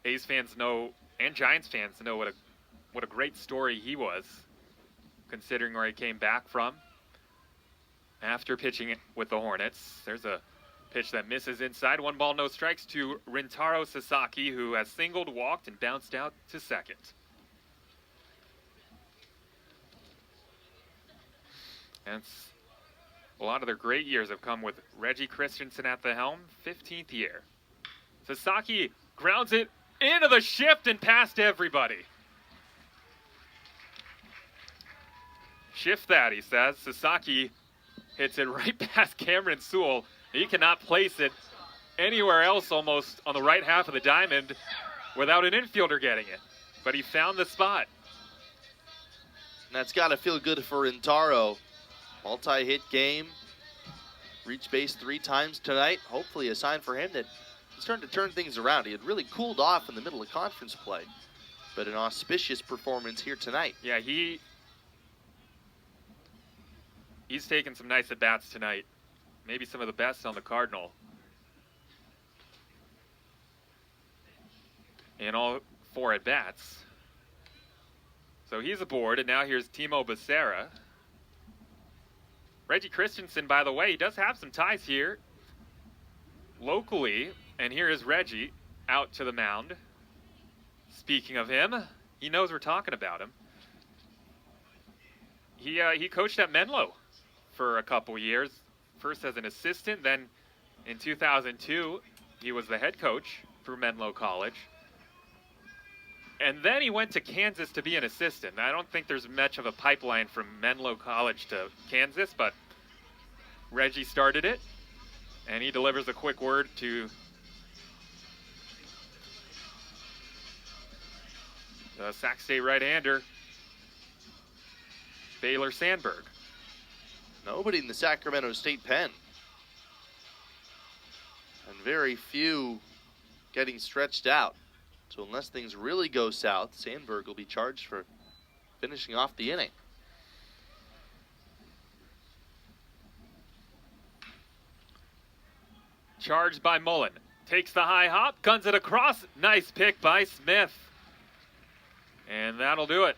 A's fans know and Giants fans know what a great story he was, considering where he came back from after pitching with the Hornets. There's a pitch that misses inside. 1 ball, no strikes to Rintaro Sasaki, who has singled, walked, and bounced out to second. And a lot of their great years have come with Reggie Christensen at the helm, 15th year. Sasaki grounds it into the shift and past everybody. Shift that, he says. Sasaki hits it right past Cameron Sewell. He cannot place it anywhere else almost on the right half of the diamond without an infielder getting it. But he found the spot. And that's got to feel good for Rintaro. Multi-hit game. Reached base 3 times tonight. Hopefully a sign for him that He's starting to turn things around. He had really cooled off in the middle of conference play, but an auspicious performance here tonight. Yeah, he's taken some nice at-bats tonight. Maybe some of the best on the Cardinal. In all 4 at-bats. So he's aboard, and now here's Timo Becerra. Reggie Christensen, by the way, he does have some ties here locally, and here is Reggie out to the mound. Speaking of him, he knows we're talking about him. He coached at Menlo for a couple years, first as an assistant, then in 2002 he was the head coach for Menlo College. And then he went to Kansas to be an assistant. I don't think there's much of a pipeline from Menlo College to Kansas, but Reggie started it, and he delivers a quick word to the Sac State right-hander, Baylor Sandberg. Nobody in the Sacramento State pen. And very few getting stretched out. So unless things really go south, Sandberg will be charged for finishing off the inning. Charged by Mullen. Takes the high hop, guns it across. Nice pick by Smith. And that'll do it.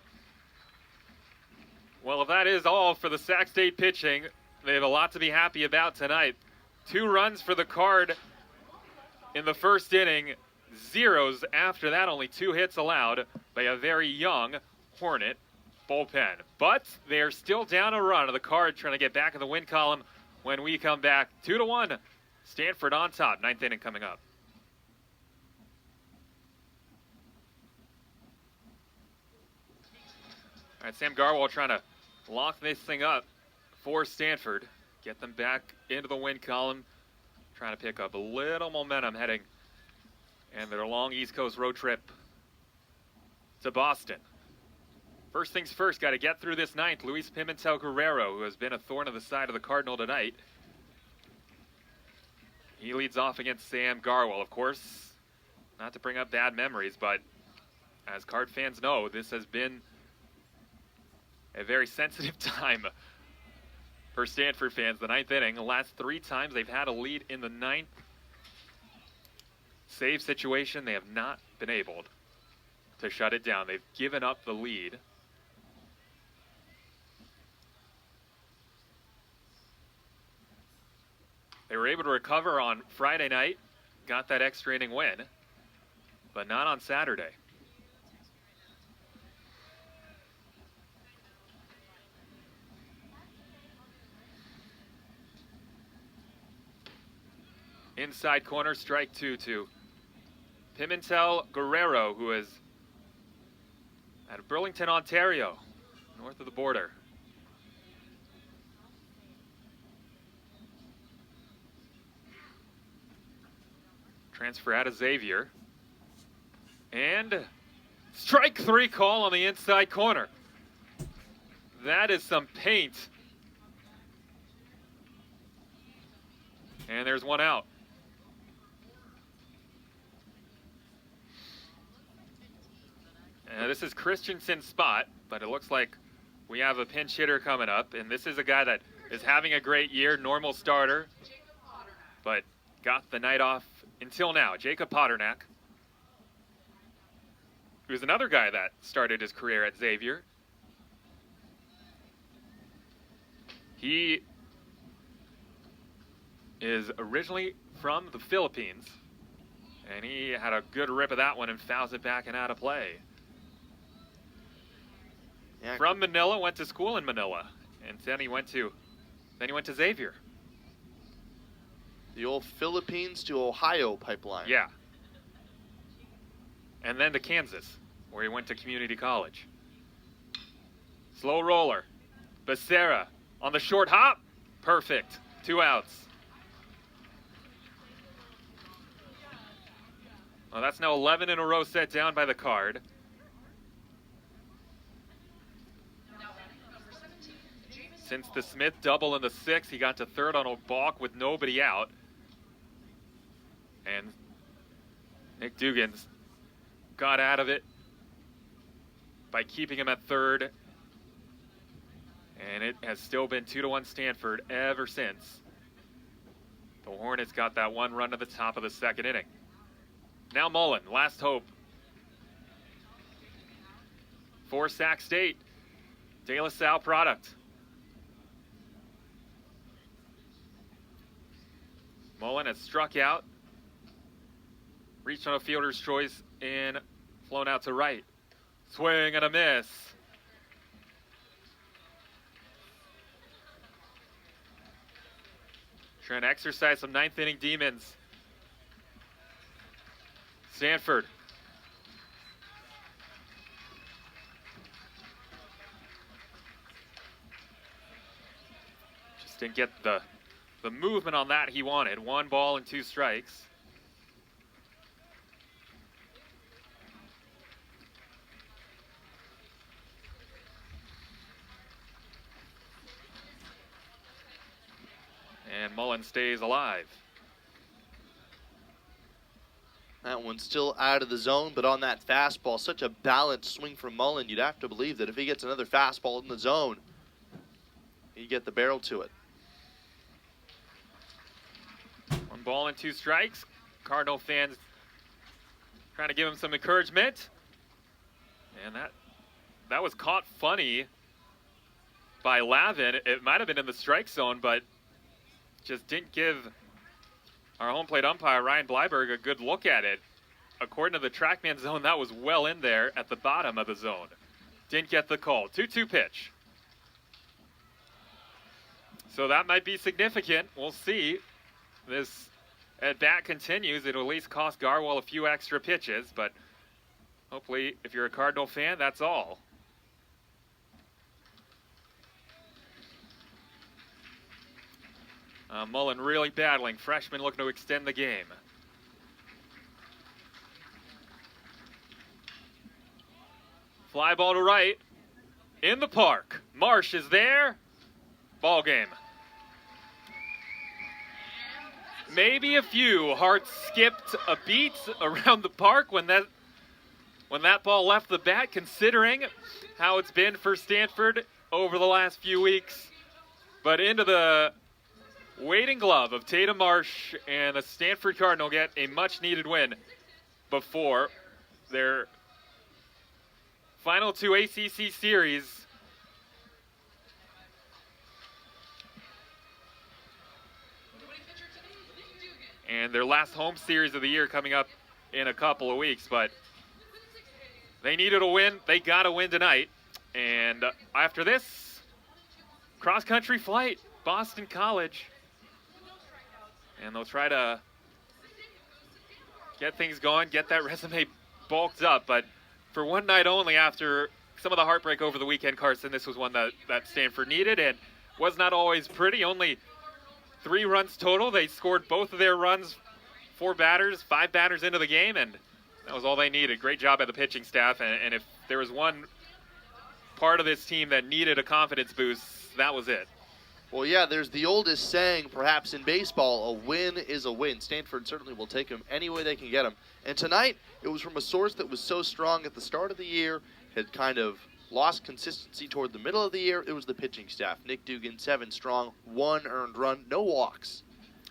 Well, if that is all for the Sac State pitching, they have a lot to be happy about tonight. 2 runs for the Card in the first inning. Zeros after that, only 2 hits allowed by a very young Hornet bullpen. But they're still down a run of the Card trying to get back in the win column when we come back. 2-1, Stanford on top, 9th inning coming up. All right, Sam Garwal trying to lock this thing up for Stanford, get them back into the win column, trying to pick up a little momentum heading and their long East Coast road trip to Boston. First things first, got to get through this 9th. Luis Pimentel Guerrero, who has been a thorn in the side of the Cardinal tonight. He leads off against Sam Garwal, of course. Not to bring up bad memories, but as Card fans know, this has been a very sensitive time for Stanford fans. The 9th inning, the last 3 times they've had a lead in the 9th. Save situation, they have not been able to shut it down. They've given up the lead. They were able to recover on Friday night, got that extra inning win, but not on Saturday. Inside corner, strike 2 to Pimentel Guerrero, who is out of Burlington, Ontario, north of the border. Transfer out of Xavier. And strike 3 call on the inside corner. That is some paint. And there's 1 out. This is Christensen's spot, but it looks like we have a pinch hitter coming up, and this is a guy that is having a great year, normal starter, but got the night off until now. Jacob Paternak, who's another guy that started his career at Xavier. He is originally from the Philippines, and he had a good rip of that one and fouls it back and out of play. Yeah. From Manila, went to school in Manila, and then he went to Xavier. The old Philippines to Ohio pipeline. Yeah. And then to Kansas, where he went to community college. Slow roller. Becerra on the short hop. Perfect. 2 outs. Well, that's now 11 in a row set down by the Card. Since the Smith double in the 6th, he got to 3rd on a balk with nobody out. And Nick Dugan's got out of it by keeping him at third. And it has still been 2-1 Stanford ever since. The Hornets got that one run to the top of the second inning. Now Mullen, last hope for Sac State. De La Salle product. Mullen has struck out, reached on a fielder's choice, and flown out to right. Swing and a miss. Trying to exercise some ninth inning demons. Stanford. Just didn't get the movement on that he wanted. 1 ball and 2 strikes. And Mullen stays alive. That one's still out of the zone, but on that fastball, such a balanced swing from Mullen, you'd have to believe that if he gets another fastball in the zone, he'd get the barrel to it. 1 ball and 2 strikes. Cardinal fans trying to give him some encouragement. And that was caught funny by Lavin. It might have been in the strike zone, but just didn't give our home plate umpire, Ryan Bleiberg, a good look at it. According to the TrackMan zone, that was well in there at the bottom of the zone. Didn't get the call. 2-2 pitch. So that might be significant. We'll see. This at-bat continues. It'll at least cost Garwal a few extra pitches, but hopefully, if you're a Cardinal fan, that's all. Mullen really battling. Freshman looking to extend the game. Fly ball to right. In the park. Marsh is there. Ball game. Maybe a few hearts skipped a beat around the park when that ball left the bat, considering how it's been for Stanford over the last few weeks. But into the waiting glove of Tatum Marsh, and the Stanford Cardinal get a much-needed win before their final 2 ACC series. And their last home series of the year coming up in a couple of weeks. But they needed a win. They got a win tonight. And after this, cross-country flight, Boston College. And they'll try to get things going, get that resume bulked up. But for one night only, after some of the heartbreak over the weekend, Carson, this was one that Stanford needed and was not always pretty. Only 3 runs total. They scored both of their runs, 5 batters into the game, and that was all they needed. Great job by the pitching staff. And if there was one part of this team that needed a confidence boost, that was it. Well, yeah, there's the oldest saying, perhaps in baseball, a win is a win. Stanford certainly will take them any way they can get them. And tonight, it was from a source that was so strong at the start of the year, had kind of lost consistency toward the middle of the year. It was the pitching staff. Nick Dugan, 7 strong, 1 earned run, no walks,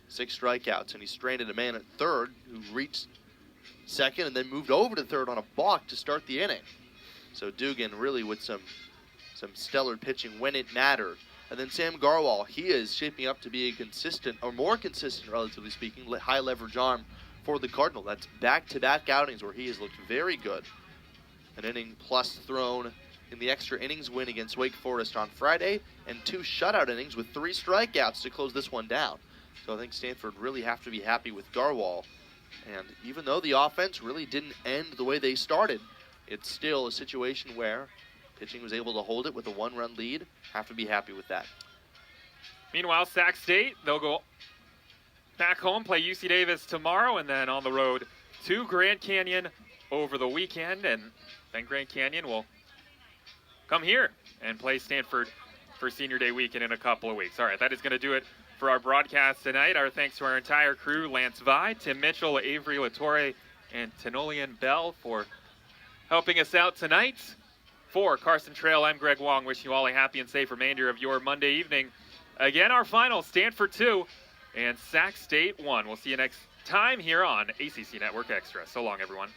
6 strikeouts, and he stranded a man at third who reached second and then moved over to third on a balk to start the inning. So Dugan really with some stellar pitching when it mattered. And then Sam Garwal, he is shaping up to be a consistent, or more consistent, relatively speaking, high leverage arm for the Cardinal. That's back-to-back outings where he has looked very good. An inning plus thrown in the extra innings win against Wake Forest on Friday, and 2 shutout innings with 3 strikeouts to close this one down. So I think Stanford really have to be happy with Garwal. And even though the offense really didn't end the way they started, it's still a situation where pitching was able to hold it with a 1-run lead. Have to be happy with that. Meanwhile, Sac State, they'll go back home, play UC Davis tomorrow, and then on the road to Grand Canyon over the weekend. And then Grand Canyon will come here and play Stanford for Senior Day weekend in a couple of weeks. All right, that is going to do it for our broadcast tonight. Our thanks to our entire crew, Lance Vi, Tim Mitchell, Avery Latore, and Tenolian Bell for helping us out tonight. For Carson Trail, I'm Greg Wong, wishing you all a happy and safe remainder of your Monday evening. Again, our final, Stanford 2 and Sac State 1. We'll see you next time here on ACC Network Extra. So long, everyone.